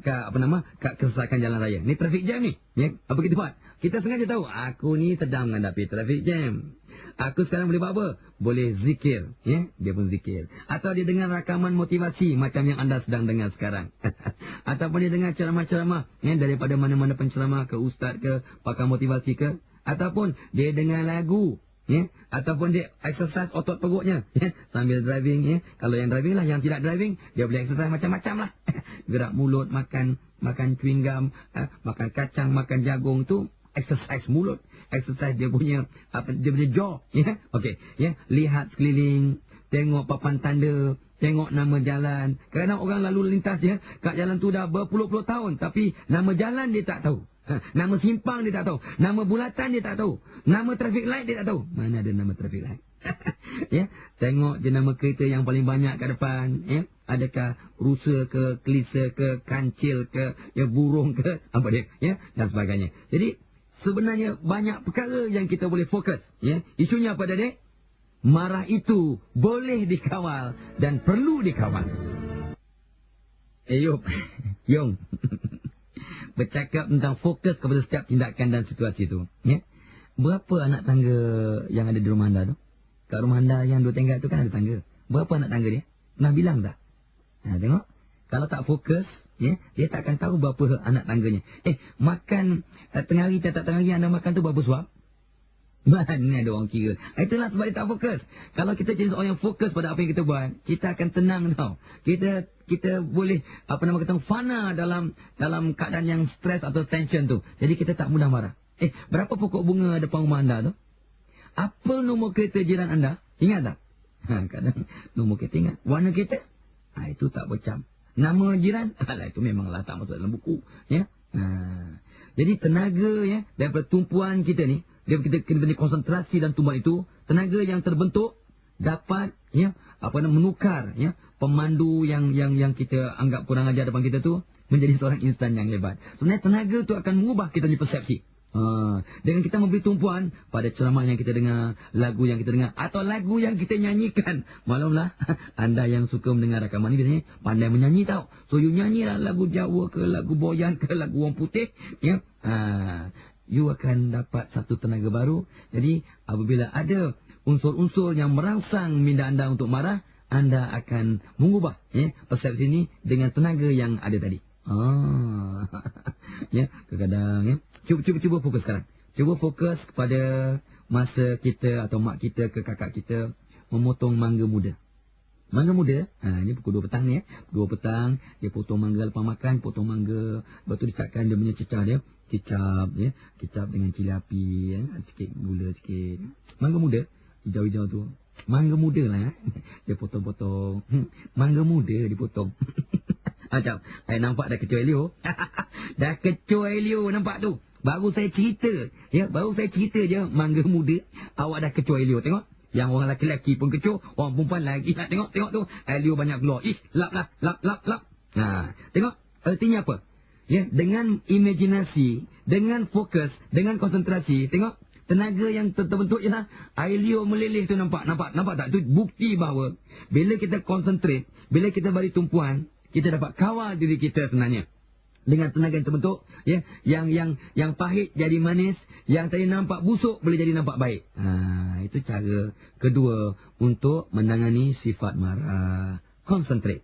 kerusakan jalan raya. Ni traffic jam ni. Apa kita buat? Kita sengaja tahu, aku ni sedang menghadapi traffic jam. Aku sekarang boleh buat apa? Boleh zikir. Dia pun zikir. Atau dia dengar rakaman motivasi macam yang anda sedang dengar sekarang. Ataupun dia dengar ceramah-ceramah daripada mana-mana penceramah ke ustaz ke, pakar motivasi ke. Ataupun dia dengar lagu ya, ataupun dia exercise otot perutnya, ya, sambil driving, ya. Kalau yang driving lah, yang tidak driving, dia boleh exercise macam-macam lah. Gerak mulut, makan chewing gum, makan kacang, makan jagung tu exercise mulut, exercise dia punya jaw, ya. Okey, ya, lihat sekeliling, tengok papan tanda, tengok nama jalan. Kadang orang lalu lintas, ya, kat jalan tu dah berpuluh-puluh tahun, tapi nama jalan dia tak tahu. Nama simpang dia tak tahu. Nama bulatan dia tak tahu. Nama traffic light dia tak tahu. Mana ada nama traffic light? Ya, tengok je nama kereta yang paling banyak kat depan, ya. Adakah rusa ke, kelisa ke, kancil ke, ya, burung ke, apa dia, ya, dan sebagainya. Jadi sebenarnya banyak perkara yang kita boleh fokus, ya. Isunya apa Dek? Marah itu boleh dikawal dan perlu dikawal. Yop, Yong. Bercakap tentang fokus kepada setiap tindakan dan situasi itu, ya. Berapa anak tangga yang ada di rumah anda tu? Kat rumah anda yang 2 tingkat tu kan ada tangga. Berapa anak tangga dia? Pernah bilang tak? Tengok. Kalau tak fokus, ya, dia tak akan tahu berapa anak tangganya. Makan tengah hari, tengah hari anda makan tu berapa suap? Mana ada orang kira. Itulah sebab dia tak fokus. Kalau kita jadi orang yang fokus pada apa yang kita buat, kita akan tenang tau. Kita boleh fana dalam keadaan yang stres atau tension tu. Jadi kita tak mudah marah. Berapa pokok bunga depan rumah anda tu? Apa nombor kereta jiran anda? Ingat tak? Kadang nombor kereta ingat. Warna kereta? Itu tak bercam. Nama jiran? Itu memanglah tak masuk dalam buku, ya. Jadi tenaga, ya, daripada tumpuan kita ni, kita kena konsentrasi dan tumpuan itu, tenaga yang terbentuk dapat, ya, menukar, ya, pemandu yang kita anggap kurang ajar depan kita tu menjadi seorang insan yang hebat. Sebenarnya tenaga tu akan mengubah kita punya persepsi. Dengan kita memberi tumpuan pada ceramah yang kita dengar, lagu yang kita dengar, atau lagu yang kita nyanyikan. Maklumlah, anda yang suka mendengar rakaman ni biasanya pandai menyanyi tau. So you nyanyilah lagu Jawa ke, lagu Boyan ke, lagu Orang Putih, ya. You akan dapat satu tenaga baru. Jadi apabila ada unsur-unsur yang merangsang minda anda untuk marah, anda akan mengubah, ya, persepsi ini dengan tenaga yang ada tadi. Ya, kadang-kadang, ya. Cuba fokus sekarang. Cuba fokus kepada masa kita atau mak kita ke kakak kita memotong mangga muda. Mangga muda, ni pukul 2 petang ni, ya. 2 petang, dia potong mangga lepas makan, potong mangga. Lepas tu disatkan dia punya cecah dia. Kicap, ya. Kicap dengan cili api, ya. Sikit gula sikit. Mangga muda, hijau-hijau tu. Mangga muda lah, ya. Dia potong-potong. Mangga muda dipotong. Macam, saya nampak dah kecoh Elio. Dah kecoh Elio, nampak tu. Baru saya cerita, ya, je mangga muda, awak dah kecoh Elio. Tengok, yang orang lelaki pun kecoh, orang perempuan lagi nak tengok tu. Elio banyak keluar. Lap. Tengok, artinya apa? Ya, dengan imajinasi, dengan fokus, dengan konsentrasi, tengok, tenaga yang terbentuk ialah Elio meleleh tu, nampak tak? Itu bukti bahawa bila kita konsentrate, bila kita beri tumpuan, kita dapat kawal diri kita sebenarnya. Dengan tenaga yang terbentuk, ya, yang pahit jadi manis, yang tadi nampak busuk boleh jadi nampak baik. Itu cara kedua untuk menangani sifat marah. Concentrate.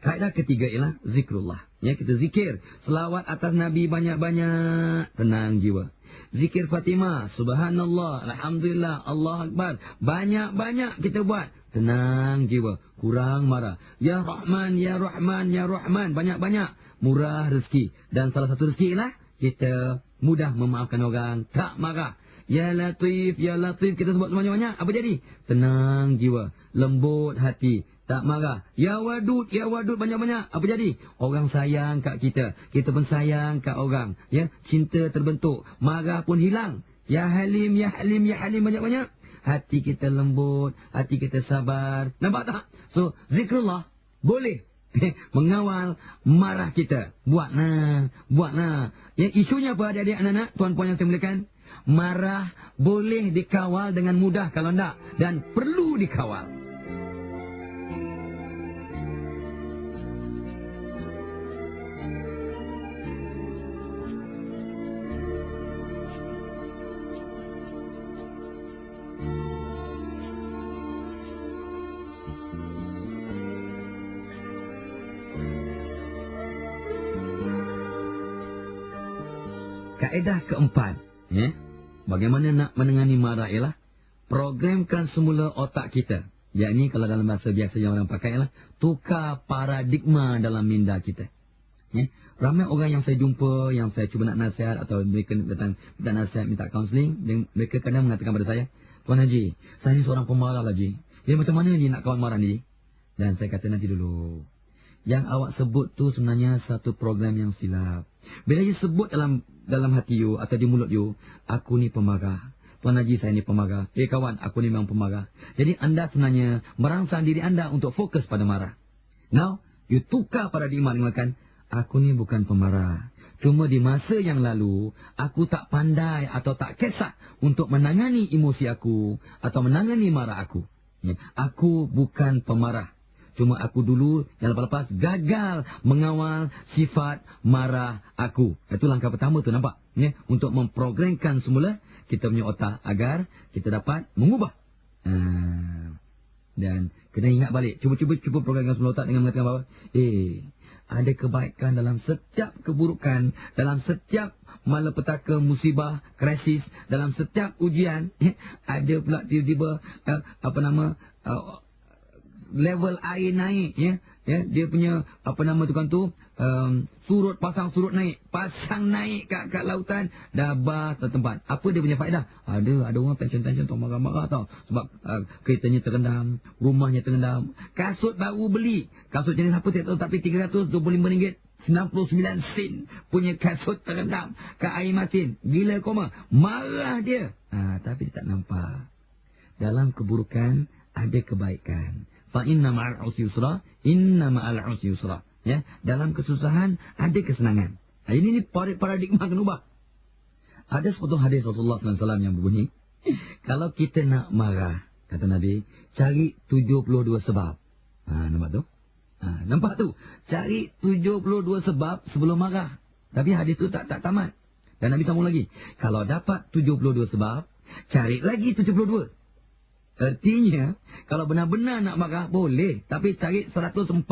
Kaedah ketiga ialah zikrullah. Ya, kita zikir selawat atas Nabi banyak-banyak, tenang jiwa. Zikir Fatimah, subhanallah, alhamdulillah, Allah Akbar, banyak-banyak kita buat, tenang jiwa, kurang marah. Ya Rahman, ya Rahman, ya Rahman, banyak-banyak, murah rezeki. Dan salah satu rezeki ialah kita mudah memaafkan orang, tak marah. Ya Latif, kita sebut banyak-banyak, apa jadi? Tenang jiwa, lembut hati, tak marah. Ya Wadud, banyak-banyak, apa jadi? Orang sayang kat kita, kita pun sayang kat orang, ya, cinta terbentuk, marah pun hilang. Ya Halim, banyak-banyak, hati kita lembut, hati kita sabar. Nampak tak? So zikrullah boleh mengawal marah kita. Buatlah. Ya, isunya apa adik-adik, anak-anak, tuan-puan yang saya muliakan? Marah boleh dikawal dengan mudah kalau tidak, dan perlu dikawal. Kaedah keempat, ya, Bagaimana nak menangani marah ialah programkan semula otak kita. Yakni kalau dalam bahasa biasa yang orang pakai ialah tukar paradigma dalam minda kita. Ya. Ramai orang yang saya jumpa, yang saya cuba nak nasihat atau mereka datang minta nasihat, minta kaunseling, mereka kadang mengatakan pada saya, Tuan Haji, saya ni seorang pemarah lagi. Jadi macam mana ni nak kawan marah ni? Dan saya kata nanti dulu. Yang awak sebut tu sebenarnya satu program yang silap. Bila you sebut dalam hati you atau di mulut you, aku ni pemarah. Tuan Haji, saya ni pemarah. Kawan, aku ni memang pemarah. Jadi anda sebenarnya merangsang diri anda untuk fokus pada marah. Now, you tukar paradigma dengan aku ni bukan pemarah. Cuma di masa yang lalu, aku tak pandai atau tak kisah untuk menangani emosi aku atau menangani marah aku. Aku bukan pemarah. Cuma aku dulu yang lepas-lepas gagal mengawal sifat marah aku. Itu langkah pertama tu, nampak? Untuk memprogramkan semula kita punya otak agar kita dapat mengubah. Dan kena ingat balik. Cuba programkan semula otak dengan mengatakan bahawa ada kebaikan dalam setiap keburukan, dalam setiap malapetaka, musibah, krisis, dalam setiap ujian. Ada pula tiba-tiba level air naik, dia punya pasang surut naik, kat lautan, dah bas tempat. Apa dia punya faedah? Ada orang tension tu marah-marah tau, sebab keretanya terendam, rumahnya terendam, kasut baru beli, kasut jenis apa saya tahu, tapi RM325 99 sen punya kasut terendam kat air masin. Gila koma, marah dia. Tapi dia tak nampak dalam keburukan ada kebaikan. Fa inna ma'al usri yusra, inna ma'al usri yusra. Ya, dalam kesusahan ada kesenangan. Ini paradigma kena ubah. Ada sepotong hadis Rasulullah SAW yang berbunyi, kalau kita nak marah, kata Nabi, cari 72 sebab. Nampak tu? Nampak tu? Cari 72 sebab sebelum marah. Tapi hadis tu tak tamat. Dan Nabi sambung lagi, kalau dapat 72 sebab, cari lagi 72. Artinya, kalau benar-benar nak marah, boleh. Tapi cari 144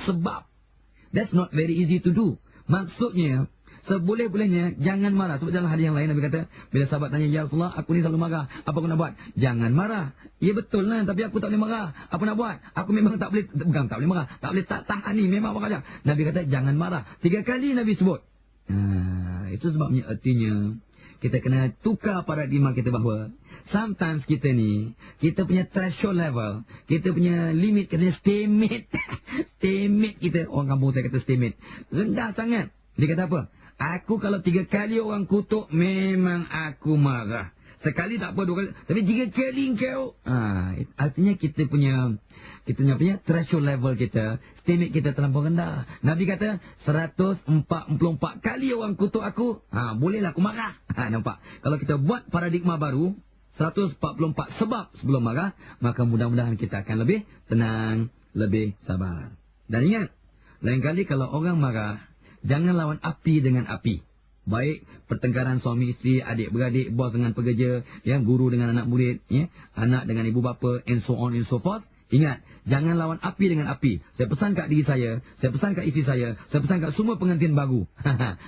sebab. That's not very easy to do. Maksudnya, seboleh-bolehnya, jangan marah. Sebab dalam hadis yang lain, Nabi kata, bila sahabat tanya, Ya Rasulullah, aku ni selalu marah. Apa aku nak buat? Jangan marah. Ya betul lah, tapi aku tak boleh marah. Apa nak buat? Aku memang tak boleh, bukan tak boleh marah. Tak boleh tak tahan ni, memang marah saja. Nabi kata, jangan marah. 3 kali Nabi sebut. Itu sebabnya artinya, kita kena tukar paradigma kita bahawa sometimes kita ni, kita punya threshold level, kita punya limit, kita punya stalemate. Stalemate kita, orang kampung saya kata stalemate, rendah sangat. Dia kata apa? Aku kalau 3 kali orang kutuk, memang aku marah. Sekali tak apa, 2 kali. Tapi 3 kali kau. Artinya kita punya threshold level kita, stalemate kita terlampau rendah. Nabi kata 144 kali orang kutuk aku, bolehlah aku marah. Nampak? Kalau kita buat paradigma baru, 144 sebab sebelum marah, maka mudah-mudahan kita akan lebih tenang, lebih sabar. Dan ingat, lain kali kalau orang marah, jangan lawan api dengan api. Baik pertengkaran suami isteri, adik-beradik, bos dengan pekerja, guru dengan anak murid, anak dengan ibu bapa, and so on and so forth. Ingat, jangan lawan api dengan api. Saya pesan kat diri saya pesan kat isteri saya pesan kat semua pengantin baru.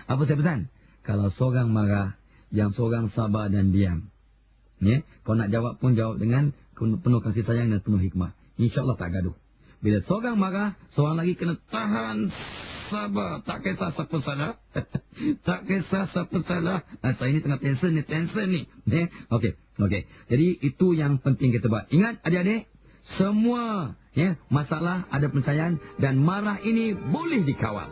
Apa saya pesan? Kalau seorang marah, yang seorang sabar dan diam. Kau nak jawab pun jawab dengan penuh kasih sayang dan penuh hikmah. InsyaAllah tak gaduh. Bila seorang marah, seorang lagi kena tahan, sabar. Tak kisah siapa salah. Tak kisah siapa salah. Saya ni tengah tension ni. Okey. Jadi itu yang penting kita buat. Ingat adik-adik, semua masalah ada penyelesaian dan marah ini boleh dikawal.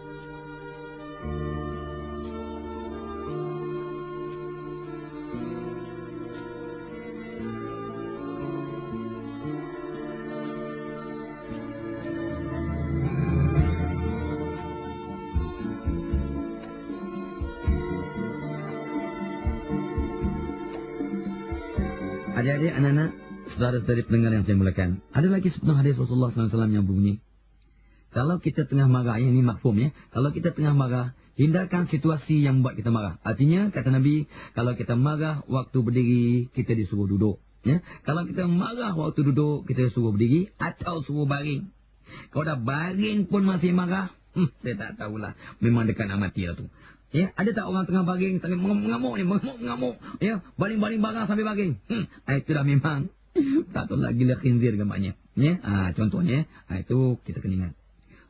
Adik-adik, anak-anak, saudara-saudari pendengar yang saya mulakan, ada lagi sepotong hadis Rasulullah SAW yang berbunyi, kalau kita tengah marah, ini makhfum kalau kita tengah marah, hindarkan situasi yang membuat kita marah. Artinya, kata Nabi, kalau kita marah waktu berdiri, kita disuruh duduk. Kalau kita marah waktu duduk, kita suruh berdiri atau suruh baring. Kalau dah baring pun masih marah, saya tak tahulah, memang dekat nak mati lah tu. Ya, ada tak orang tengah baring tengah mengamuk ni, mengamuk, ya, baling-baling barang sampai baring. Itu dah memang tak tahu lagi gila khinzir gambarnya. Ya, contohnya, itu kita kena ingat.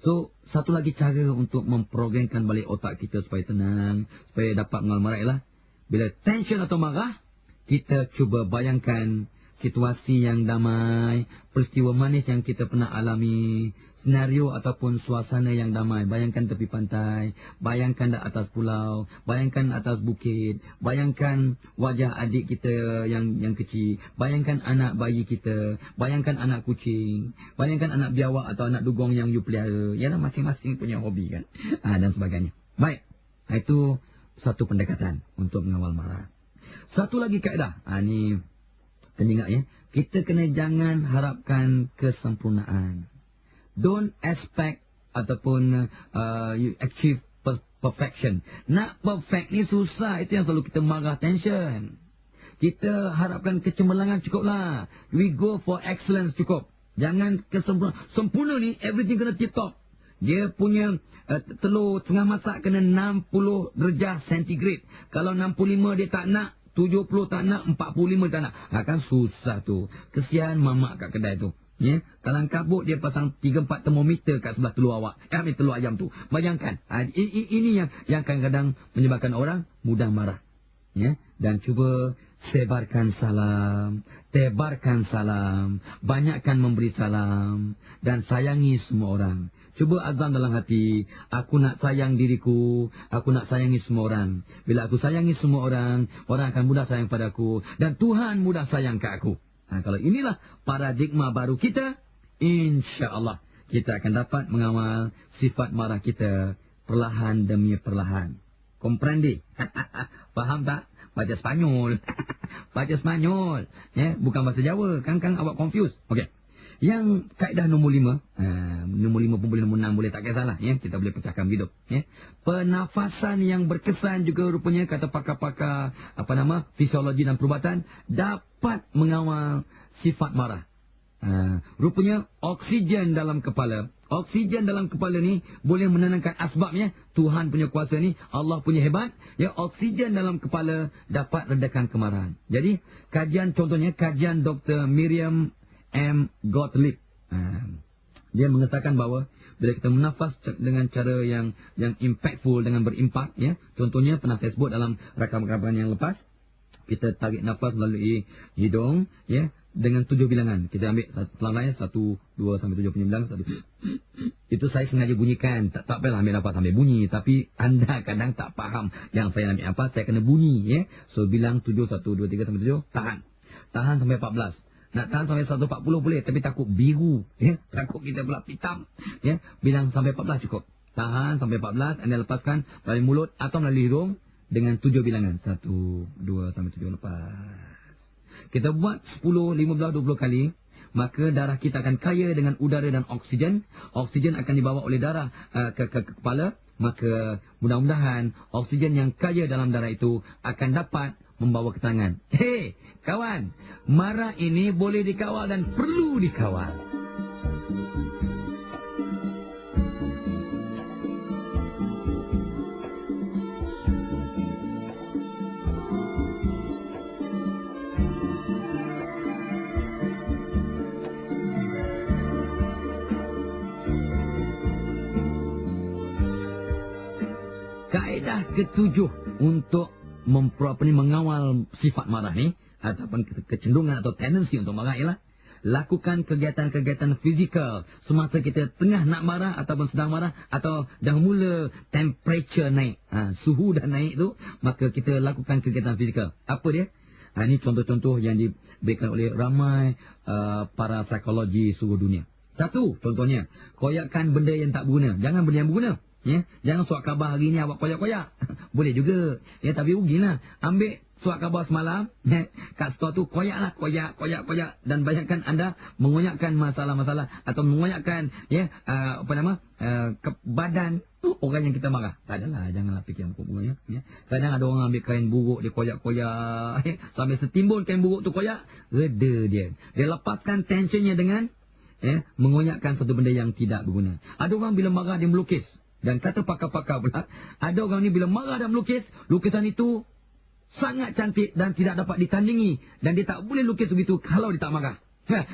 So, satu lagi cara untuk memprogramkan balik otak kita supaya tenang, supaya dapat mengamal marah ialah bila tension atau marah, kita cuba bayangkan situasi yang damai, peristiwa manis yang kita pernah alami, senario ataupun suasana yang damai. Bayangkan tepi pantai, bayangkan di atas pulau, bayangkan atas bukit, bayangkan wajah adik kita yang kecil, bayangkan anak bayi kita, bayangkan anak kucing, bayangkan anak biawak atau anak dugong yang you pelihara. Yalah, masing-masing punya hobi kan. Dan sebagainya. Baik, itu satu pendekatan untuk mengawal marah. Satu lagi kaedah, ni kena ingat ya, kita kena jangan harapkan kesempurnaan. Don't expect ataupun you achieve perfection. Nak perfect ni susah. Itu yang selalu kita marah, tension. Kita harapkan kecemerlangan cukuplah. We go for excellence cukup. Jangan kesempurnaan. Sempurna ni everything kena tip top. Dia punya telur tengah masak kena 60 darjah sentigrade. Kalau 65 dia tak nak, 70 tak nak, 45 tak nak. Kan susah tu. Kesian mamak kat kedai tu. Ya, kalang kabut dia pasang 3-4 termometer kat sebelah telur awak. Telur ayam tu. Bayangkan. Ini yang kadang-kadang menyebabkan orang mudah marah. Ya, dan cuba sebarkan salam, tebarkan salam, banyakkan memberi salam dan sayangi semua orang. Cuba azam dalam hati, aku nak sayang diriku, aku nak sayangi semua orang. Bila aku sayangi semua orang, orang akan mudah sayang padaku dan Tuhan mudah sayang ke aku. Kalau inilah paradigma baru kita, insya-Allah kita akan dapat mengawal sifat marah kita perlahan demi perlahan. Komprendi? Faham tak? Baca Spanyol. Baca Spanyol. Ya, bukan bahasa Jawa. Kan awak confuse. Okey. Yang kaedah nombor 5, nombor 5 pun boleh, nombor 6 boleh, tak kisahlah. Ya, kita boleh pecahkan hidup. Ya. Pernafasan yang berkesan juga rupanya, kata pakar-pakar fisiologi dan perubatan, dapat mengawal sifat marah. Rupanya oksigen dalam kepala. Oksigen dalam kepala ni boleh menenangkan asbabnya. Tuhan punya kuasa ni, Allah punya hebat. Ya, oksigen dalam kepala dapat redakan kemarahan. Jadi, contohnya kajian Dr. Miriam M. Gottlieb. Dia mengatakan bahawa bila kita menafas dengan cara yang impactful, dengan berimpak, ya. Contohnya pernah saya sebut dalam rakaman yang lepas, kita tarik nafas melalui hidung, ya, dengan 7 bilangan. Kita ambil pelan-pelan 1, 2 sampai 7 punya bilangan. 1. Itu saya sengaja bunyikan. Tak payahlah ambil nafas sampai bunyi. Tapi anda kadang tak faham yang saya ambil apa. Saya kena bunyi, ya. So bilang 7, 1, 2, 3 sampai 7. Tahan sampai 14. Nak tahan sampai 140 boleh, tapi takut biru, ya. Takut kita pula hitam, ya. Bilang sampai 14 cukup. Tahan sampai 14, anda lepaskan melalui mulut atau melalui hidung dengan 7 bilangan. 1, 2 sampai 7, lepas. Kita buat 10, 15, 20 kali, maka darah kita akan kaya dengan udara dan oksigen. Oksigen akan dibawa oleh darah ke kepala. Maka mudah-mudahan oksigen yang kaya dalam darah itu akan dapat membawa ketenangan. Hei, kawan, marah ini boleh dikawal dan perlu dikawal. Kaedah ketujuh untuk mengawal sifat marah ni ataupun kecenderungan atau tendensi untuk marah ialah lakukan kegiatan-kegiatan fizikal semasa kita tengah nak marah ataupun sedang marah atau dah mula temperature naik, suhu dah naik tu, maka kita lakukan kegiatan fizikal. Apa dia? Ini contoh-contoh yang diberikan oleh ramai para psikologi seluruh dunia. Satu, contohnya, koyakkan benda yang tak berguna. Jangan benda yang berguna. Ya, jangan surat khabar hari ni awak koyak-koyak. Boleh juga. Ya, tapi rugilah. Ambil surat khabar semalam, kat store tu koyak. Dan bayangkan anda mengoyakkan masalah-masalah atau mengoyakkan badan orang yang kita marah. Tak adalah, janganlah fikir buruk-buruk, ya. Kadang ada orang ambil kain buruk, dia koyak-koyak, sampai setimbun kain buruk tu koyak, reda dia. Dia lepaskan tensionnya dengan mengoyakkan satu benda yang tidak berguna. Ada orang bila marah dia melukis. Dan kata pakar-pakar pula, ada orang ni bila marah dan melukis, lukisan itu sangat cantik dan tidak dapat ditandingi. Dan dia tak boleh lukis begitu kalau dia tak marah.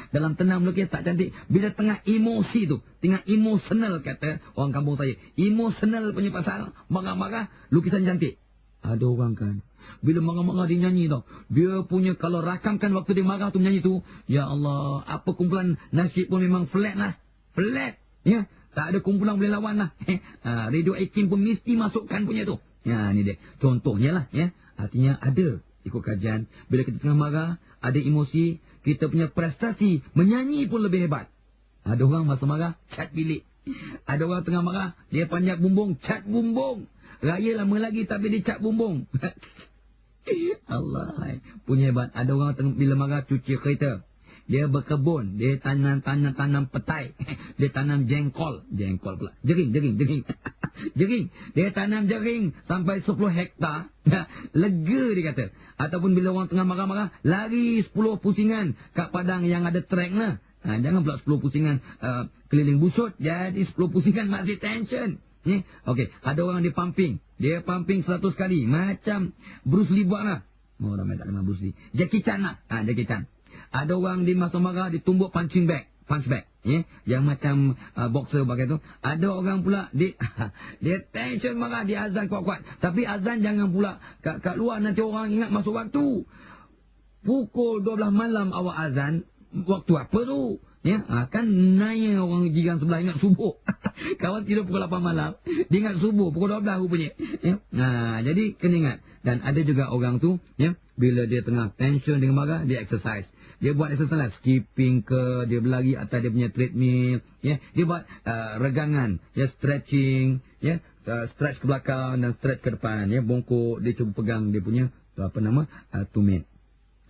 Dalam tenang melukis tak cantik. Bila tengah emosi tu, tengah emosional kata orang kampung saya. Emosional punya pasal, marah-marah, lukisan cantik. Ada orang kan, bila marah-marah dia nyanyi tau. Dia punya kalau rakamkan waktu dia marah tu menyanyi tu, ya Allah, apa kumpulan nasyid pun memang flat lah. Flat. Ya. Tak ada kumpulan boleh lawan lah. Radio Akin pun mesti masukkan punya tu. Ya, ni dia. Contohnya lah. Ya. Artinya ada. Ikut kajian. Bila kita tengah marah, ada emosi, kita punya prestasi menyanyi pun lebih hebat. Ada orang masa marah, cat bilik. Ada orang tengah marah, dia panjat bumbung, cat bumbung. Raya lama lagi tapi dia cat bumbung. Allah. Punya hebat. Ada orang bila marah cuci kereta. Dia berkebun, dia tanam petai, dia tanam jengkol pula, jering. Jering, dia tanam jering sampai 10 hektar, lega dia kata. Ataupun bila orang tengah marah-marah, lari 10 pusingan kat padang yang ada trek lah. Jangan pula 10 pusingan keliling busut, jadi 10 pusingan masih tension. Okey, ada orang dia pumping 100 kali, macam Bruce Lee buat lah. Oh, ramai tak kenal Bruce Lee. Jackie Chan lah, Jackie Chan. Ada orang di masa marah ditumbuk punch bag, yang macam boxer bagai tu. Ada orang pula dia tension marah, dia azan kuat-kuat. Tapi azan jangan pula kat luar, nanti orang ingat masuk waktu. Pukul 12 malam awak azan, waktu apa tu? Ya, kan naya orang jiran sebelah ingat subuh. Kawan tidur pukul 8 malam, dia ingat subuh pukul 12 rupanya. Ya. Jadi kena ingat. Dan ada juga orang tu, ya, bila dia tengah tension dengan marah, dia exercise. Dia buat exercise, skipping ke, dia berlari atas dia punya treadmill, ya. Dia buat regangan, ya, stretching, ya, stretch ke belakang dan stretch ke depan, ya, bongkok, dia cuba pegang dia punya tumit.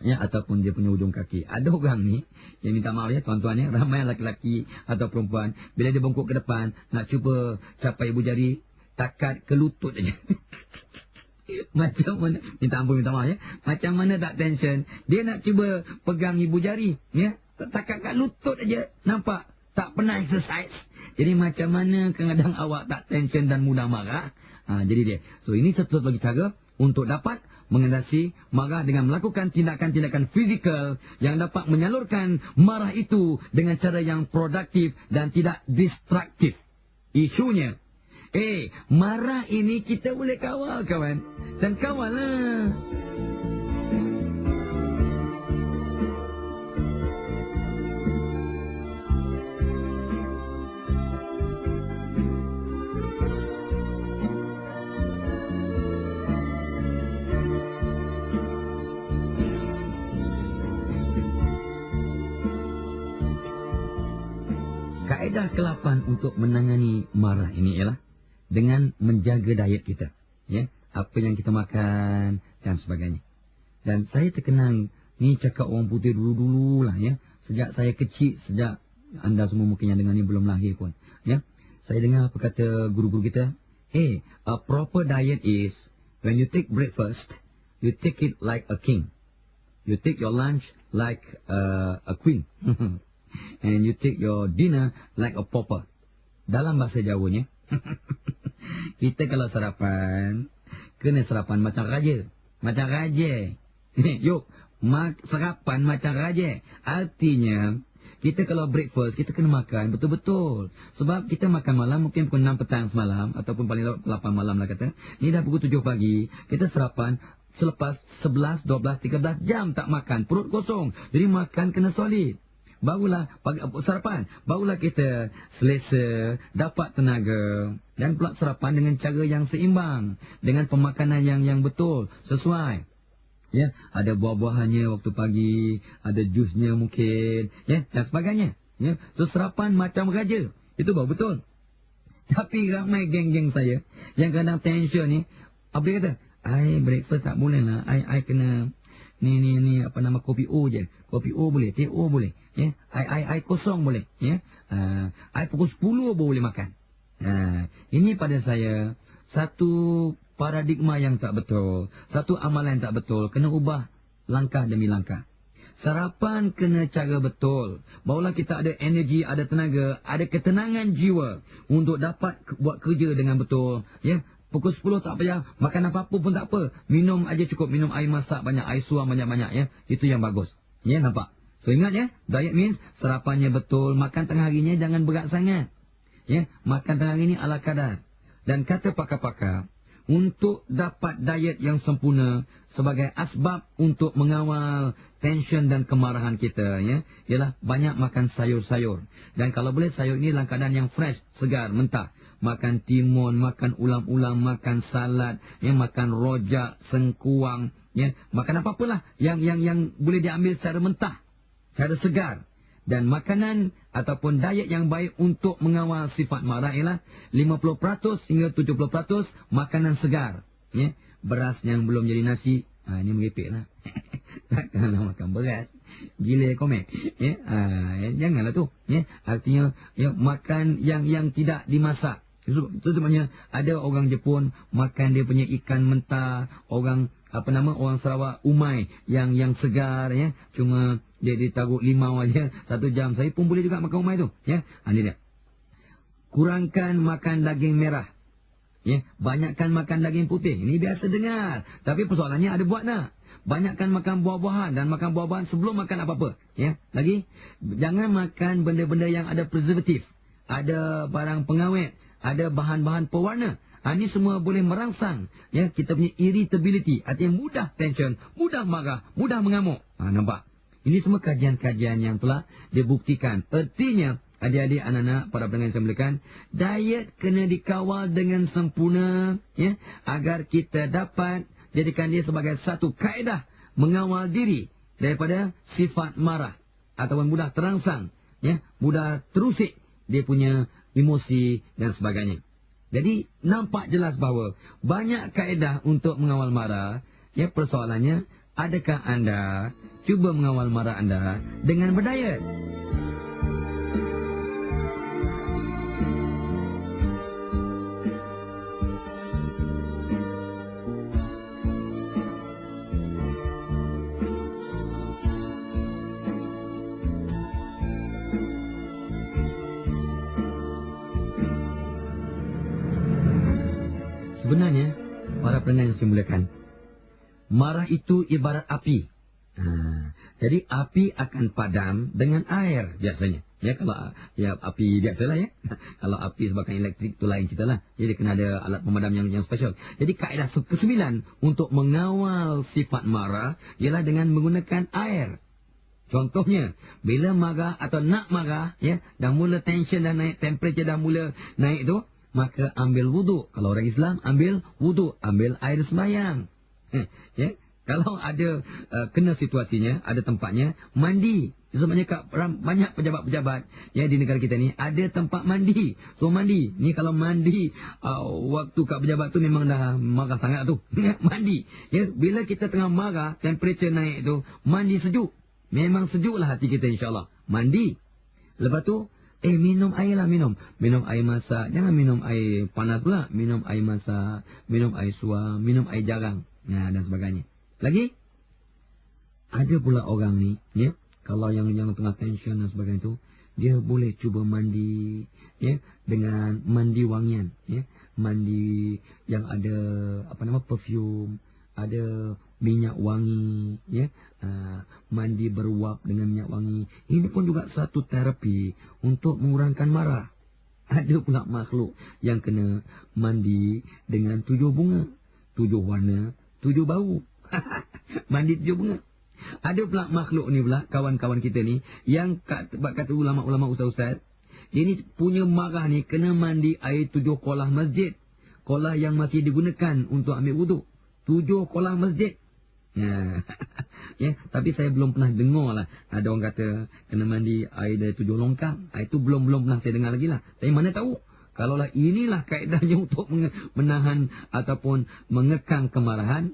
Ya, ataupun dia punya ujung kaki. Ada orang ni, yang minta maaf ya tuan-tuan ya, ramai lelaki atau perempuan, bila dia bongkok ke depan, nak cuba capai ibu jari, takat ke lutut aja. Macam mana, minta maaf ya, macam mana tak tension, dia nak cuba pegang ibu jari, ya, takat kat lutut aja, nampak? Tak pernah exercise. Jadi macam mana kadang-kadang awak tak tension dan mudah marah? Jadi dia. So ini satu lagi cara untuk dapat mengatasi marah dengan melakukan tindakan-tindakan fizikal yang dapat menyalurkan marah itu dengan cara yang produktif dan tidak destruktif. Isunya, marah ini kita boleh kawal, kawan. Dan kawal lah. Kaedah ke-8 untuk menangani marah ini ialah dengan menjaga diet kita, ya, apa yang kita makan dan sebagainya. Dan saya terkenang ni cakap orang putih dulu-dulu lah, ya, sejak saya kecil, sejak anda semua mungkin yang dengar ni belum lahir pun, ya, saya dengar apa kata guru-guru kita, a proper diet is when you take breakfast, you take it like a king, you take your lunch like a queen. And you take your dinner like a pauper. Dalam bahasa Jawanya, kita kalau sarapan, kena sarapan macam raja. Macam raja. Yuk, sarapan macam raja. Artinya, kita kalau breakfast, kita kena makan betul-betul. Sebab kita makan malam mungkin pukul 6 petang semalam, ataupun paling 8 malam lah kata. Ni dah pukul 7 pagi, kita sarapan selepas 11, 12, 13 jam tak makan. Perut kosong. Jadi makan kena solid. Barulah sarapan, barulah kita selesa, dapat tenaga. Dan pula sarapan dengan cara yang seimbang, dengan pemakanan yang betul, sesuai. Ya, ada buah-buahannya waktu pagi, ada jusnya mungkin, ya, dan sebagainya. Ya, so sarapan macam raja. Itu baru betul. Tapi ramai geng-geng saya yang kadang tension ni, apa dia kata? Breakfast tak boleh lah. I kena ni apa nama kopi O je. Kopi O boleh, teh O boleh. Ya, I kosong boleh, ya. I pukul 10 baru boleh makan. Ini pada saya satu paradigma yang tak betul, satu amalan yang tak betul, kena ubah langkah demi langkah. Sarapan kena cara betul. Barulah kita ada energi, ada tenaga, ada ketenangan jiwa untuk dapat buat kerja dengan betul. Ya, pukul 10 tak payah makan apa-apa pun tak apa. Minum aja cukup, minum air masak banyak, air suam banyak-banyak ya. Itu yang bagus. Ya, nampak? So ingat ya, diet means sarapannya betul, makan tengah harinya jangan berat sangat. Ya, makan tengah hari ni ala kadar. Dan kata pakar-pakar, untuk dapat diet yang sempurna sebagai asbab untuk mengawal tension dan kemarahan kita, ya, ialah banyak makan sayur-sayur. Dan kalau boleh sayur ini dalam keadaan yang fresh, segar, mentah. Makan timun, makan ulam-ulam, makan salad, ya, makan rojak, sengkuang, ya, makan apa-apalah yang boleh diambil secara mentah, secara segar. Dan makanan ataupun diet yang baik untuk mengawal sifat marah ialah 50% hingga 70% makanan segar. Ya. Beras yang belum jadi nasi, ini merepek lah. Takkanlah makan beras. Gila komen. Ya. Janganlah tu. Ya. Artinya ya, makan yang tidak dimasak. Itu sebenarnya ada orang Jepun makan dia punya ikan mentah, orang orang Sarawak umai yang segar, ya, cuma dia ditaruh limau aja 1 jam. Saya pun boleh juga makan umai tu, ya. Ini dia. Kurangkan makan daging merah, ya, banyakkan makan daging putih. Ini biasa dengar, tapi persoalannya ada buat nak. Banyakkan makan buah-buahan dan makan buah-buahan sebelum makan apa-apa, ya. Lagi, jangan makan benda-benda yang ada preservatif, ada barang pengawet, ada bahan-bahan pewarna. Ini semua boleh merangsang, ya, kita punya irritability, artinya mudah tension, mudah marah, mudah mengamuk. Nampak? Ini semua kajian-kajian yang telah dibuktikan. Artinya, adik-adik, anak-anak, para pendengar yang saya muliakan, diet kena dikawal dengan sempurna, ya, agar kita dapat jadikan dia sebagai satu kaedah mengawal diri daripada sifat marah ataupun mudah terangsang, ya, mudah terusik dia punya emosi dan sebagainya. Jadi nampak jelas bahawa banyak kaedah untuk mengawal marah. Ya, persoalannya, adakah anda cuba mengawal marah anda dengan berdiet? Sebenarnya, para pendengar yang saya muliakan, marah itu ibarat api. Jadi api akan padam dengan air biasanya. Ya, kalau ya api biasalah, ya. Kalau api sebabkan elektrik itu lain cerita lah. Jadi kena ada alat pemadam yang special. Jadi kaedah ke-9 untuk mengawal sifat marah ialah dengan menggunakan air. Contohnya, bila marah atau nak marah, ya, dah mula tension dah naik, temperature dah mula naik tu, maka ambil wuduk. Kalau orang Islam, ambil wuduk, ambil air sembahyang. Ya, kalau ada kena situasinya, ada tempatnya, mandi. Sebenarnya banyak pejabat-pejabat, ya, di negara kita ni ada tempat mandi. So mandi. Ni kalau mandi waktu kat pejabat tu memang dah marah sangat tu. Mandi. Ya, bila kita tengah marah, temperature naik tu, mandi sejuk. Memang sejuklah hati kita, insya-Allah. Mandi. Lepas tu minum air lah, minum air masak. Jangan minum air panas pula. Minum air masak, minum air suam, minum air jarang, dan sebagainya. Lagi, ada pula orang ni, ya, kalau yang tengah tension dan sebagainya tu, dia boleh cuba mandi, ya, dengan mandi wangian, ya, mandi yang ada perfume, ada minyak wangi, ya, mandi beruap dengan minyak wangi. Ini pun juga satu terapi untuk mengurangkan marah. Ada pula makhluk yang kena mandi dengan 7 bunga, 7 warna, 7 bau. Mandi 7 bunga. Ada pula makhluk ni pula, kawan-kawan kita ni, yang kata ulama-ulama, ustaz-ustaz, dia ni punya marah ni kena mandi air 7 kolah masjid. Kolah yang masih digunakan untuk ambil wuduk. 7 kolah masjid. Ya, tapi saya belum pernah dengar lah ada orang kata kena mandi air dari 7 longkang. Itu belum pernah saya dengar lagi lah. Tapi mana tahu, kalaulah inilah kaedahnya untuk menahan ataupun mengekang kemarahan.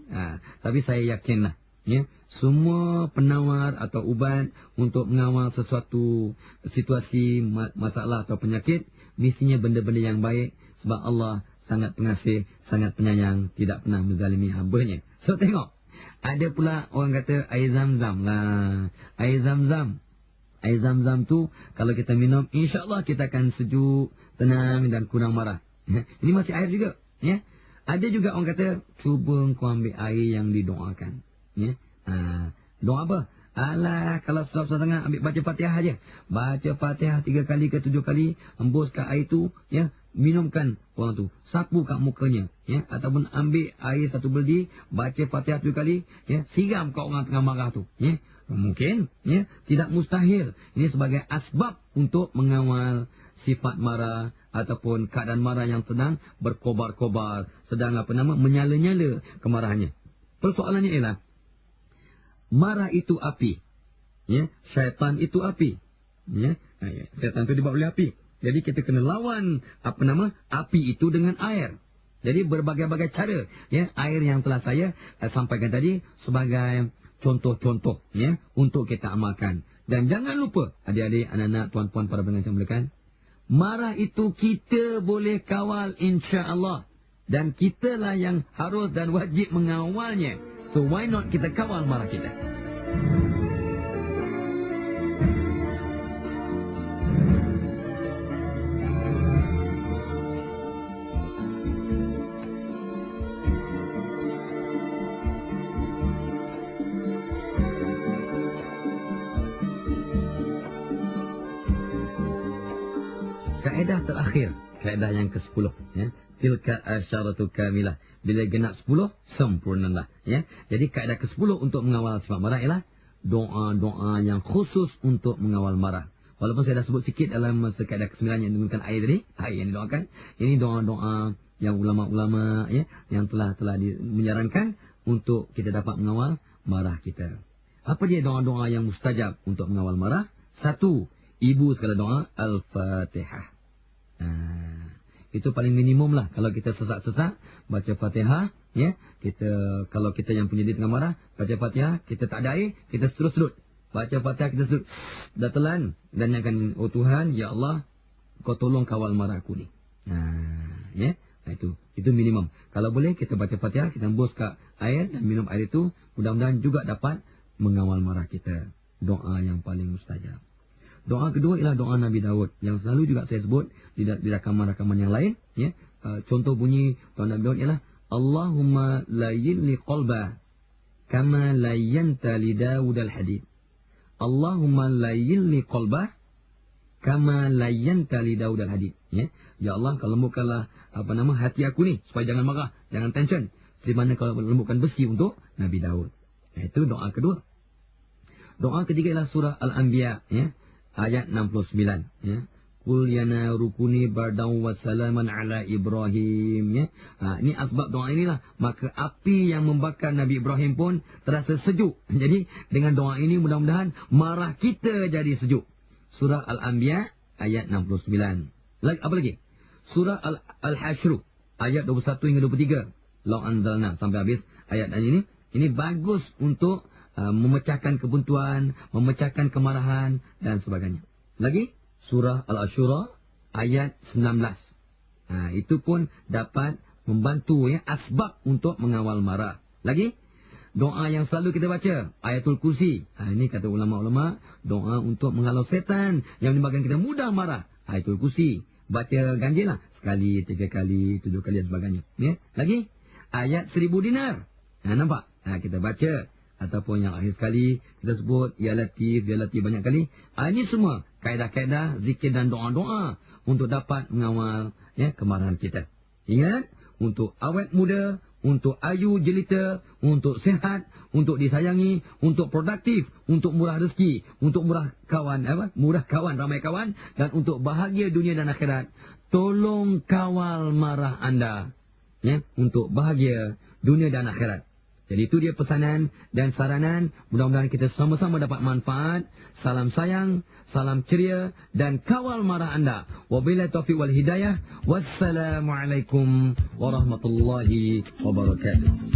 Tapi saya yakinlah, ya, semua penawar atau ubat untuk mengawal sesuatu situasi masalah atau penyakit, mestinya benda-benda yang baik. Sebab Allah sangat pengasih, sangat penyayang, tidak pernah menzalimi hamba-Nya. So tengok, Ada pula orang kata air zam-zam lah. Air zam-zam. Air zam-zam tu kalau kita minum, insya-Allah kita akan sejuk, tenang dan kurang marah. Ini masih air juga. Ya. Ada juga orang kata, cuba kau ambil air yang didoakan. Ya. Doa apa? Alah, kalau susah-susah sangat, ambil baca Fatihah aja. Baca Fatihah 3 kali ke 7 kali, hembuskan air tu, ya, minumkan orang tu. Sapu kat mukanya, ya, ataupun ambil air 1 beldi, baca Fatihah 7 kali, ya, siram kat orang tengah marah tu, ya. Mungkin, ya, tidak mustahil. Ini sebagai asbab untuk mengawal sifat marah ataupun keadaan marah yang sedang berkobar-kobar, sedang menyala-nyala kemarahannya. Persoalannya ialah, marah itu api, ya, syaitan itu api, ya, syaitan itu dibawa oleh api. Jadi kita kena lawan api itu dengan air. Jadi berbagai-bagai cara, ya, air yang telah saya sampaikan tadi sebagai contoh-contoh, ya, untuk kita amalkan. Dan jangan lupa, adik-adik, anak-anak, tuan-tuan, para pendengar yang muliakan, marah itu kita boleh kawal, insya-Allah. Dan kitalah yang harus dan wajib mengawalnya. So why not kita kawal marah kita? Kaedah terakhir, kaedah yang ke-10, ya. Tilka asyaratu kamilah. Bila genap 10, sempurnalah, ya. Jadi kaedah ke-10 untuk mengawal sifat marah ialah doa-doa yang khusus untuk mengawal marah. Walaupun saya dah sebut sikit dalam masa kaedah ke-9 yang menggunakan air tadi, air yang didoakan. Ini doa-doa yang ulama-ulama, ya, yang telah menyarankan untuk kita dapat mengawal marah kita. Apa dia doa-doa yang mustajab untuk mengawal marah? 1, ibu sekala doa, Al-Fatihah. Itu paling minimum lah. Kalau kita sesak-sesak, baca Fatihah, ya. Kalau kita yang punya diri tengah marah, baca Fatihah, kita tak ada air, kita sedut-sedut. Baca Fatihah, kita sedut. Dah telan. Dan akan, oh Tuhan, ya Allah, kau tolong kawal marah aku ni. Ya. Itu minimum. Kalau boleh, kita baca Fatihah, kita hembus kat air dan minum air itu, mudah-mudahan juga dapat mengawal marah kita. Doa yang paling mustajab. Doa kedua ialah doa Nabi Daud yang selalu juga saya sebut di rakaman-rakaman yang lain, ya. Contoh bunyi doa Nabi Daud ialah Allahumma layyin li qalba kama layyanta li Daud al-hadid. Allahumma layyin li qalba kama layyanta li Daud al-hadid, ya. Ya Allah, kau lembutkanlah hati aku ni supaya jangan marah, jangan tension. Seperti mana kau lembutkan besi untuk Nabi Daud. Itu doa kedua. Doa ketiga ialah surah Al-Anbiya, ya. Ayat 69, ya. Qul yana rukuni bardaw wa salaman ala Ibrahim, ya. Ini asbab doa inilah. Maka api yang membakar Nabi Ibrahim pun terasa sejuk. Jadi dengan doa ini mudah-mudahan marah kita jadi sejuk. Surah Al-Anbiya ayat 69. Apa lagi? Surah Al-Hashr ayat 21 hingga 23. Law anzalna sampai habis ayat ini. Ini bagus untuk memecahkan kebuntuan, memecahkan kemarahan dan sebagainya. Lagi surah Al-Asyura ayat 19. Itu pun dapat membantu, ya, asbab untuk mengawal marah. Lagi doa yang selalu kita baca, Ayatul Kursi. Ini kata ulama-ulama, doa untuk menghalau setan yang menyebabkan kita mudah marah. Ayatul Kursi baca ganjil lah, sekali, 3 kali, 7 kali dan sebagainya, ya. Lagi ayat 1000 dinar. Nampak? Kita baca. Ataupun yang akhir sekali kita sebut Ya Latif banyak kali. Ini semua kaedah-kaedah zikir dan doa-doa untuk dapat mengawal, ya, kemarahan kita. Ingat, untuk awet muda, untuk ayu jelita, untuk sehat, untuk disayangi, untuk produktif, untuk murah rezeki, untuk murah kawan, ramai kawan, dan untuk bahagia dunia dan akhirat. Tolong kawal marah anda, ya, untuk bahagia dunia dan akhirat. Jadi itu dia pesanan dan saranan. Mudah-mudahan kita sama-sama dapat manfaat. Salam sayang, salam ceria dan kawal marah anda. Wabillahi taufiq wal hidayah. Wassalamualaikum warahmatullahi wabarakatuh.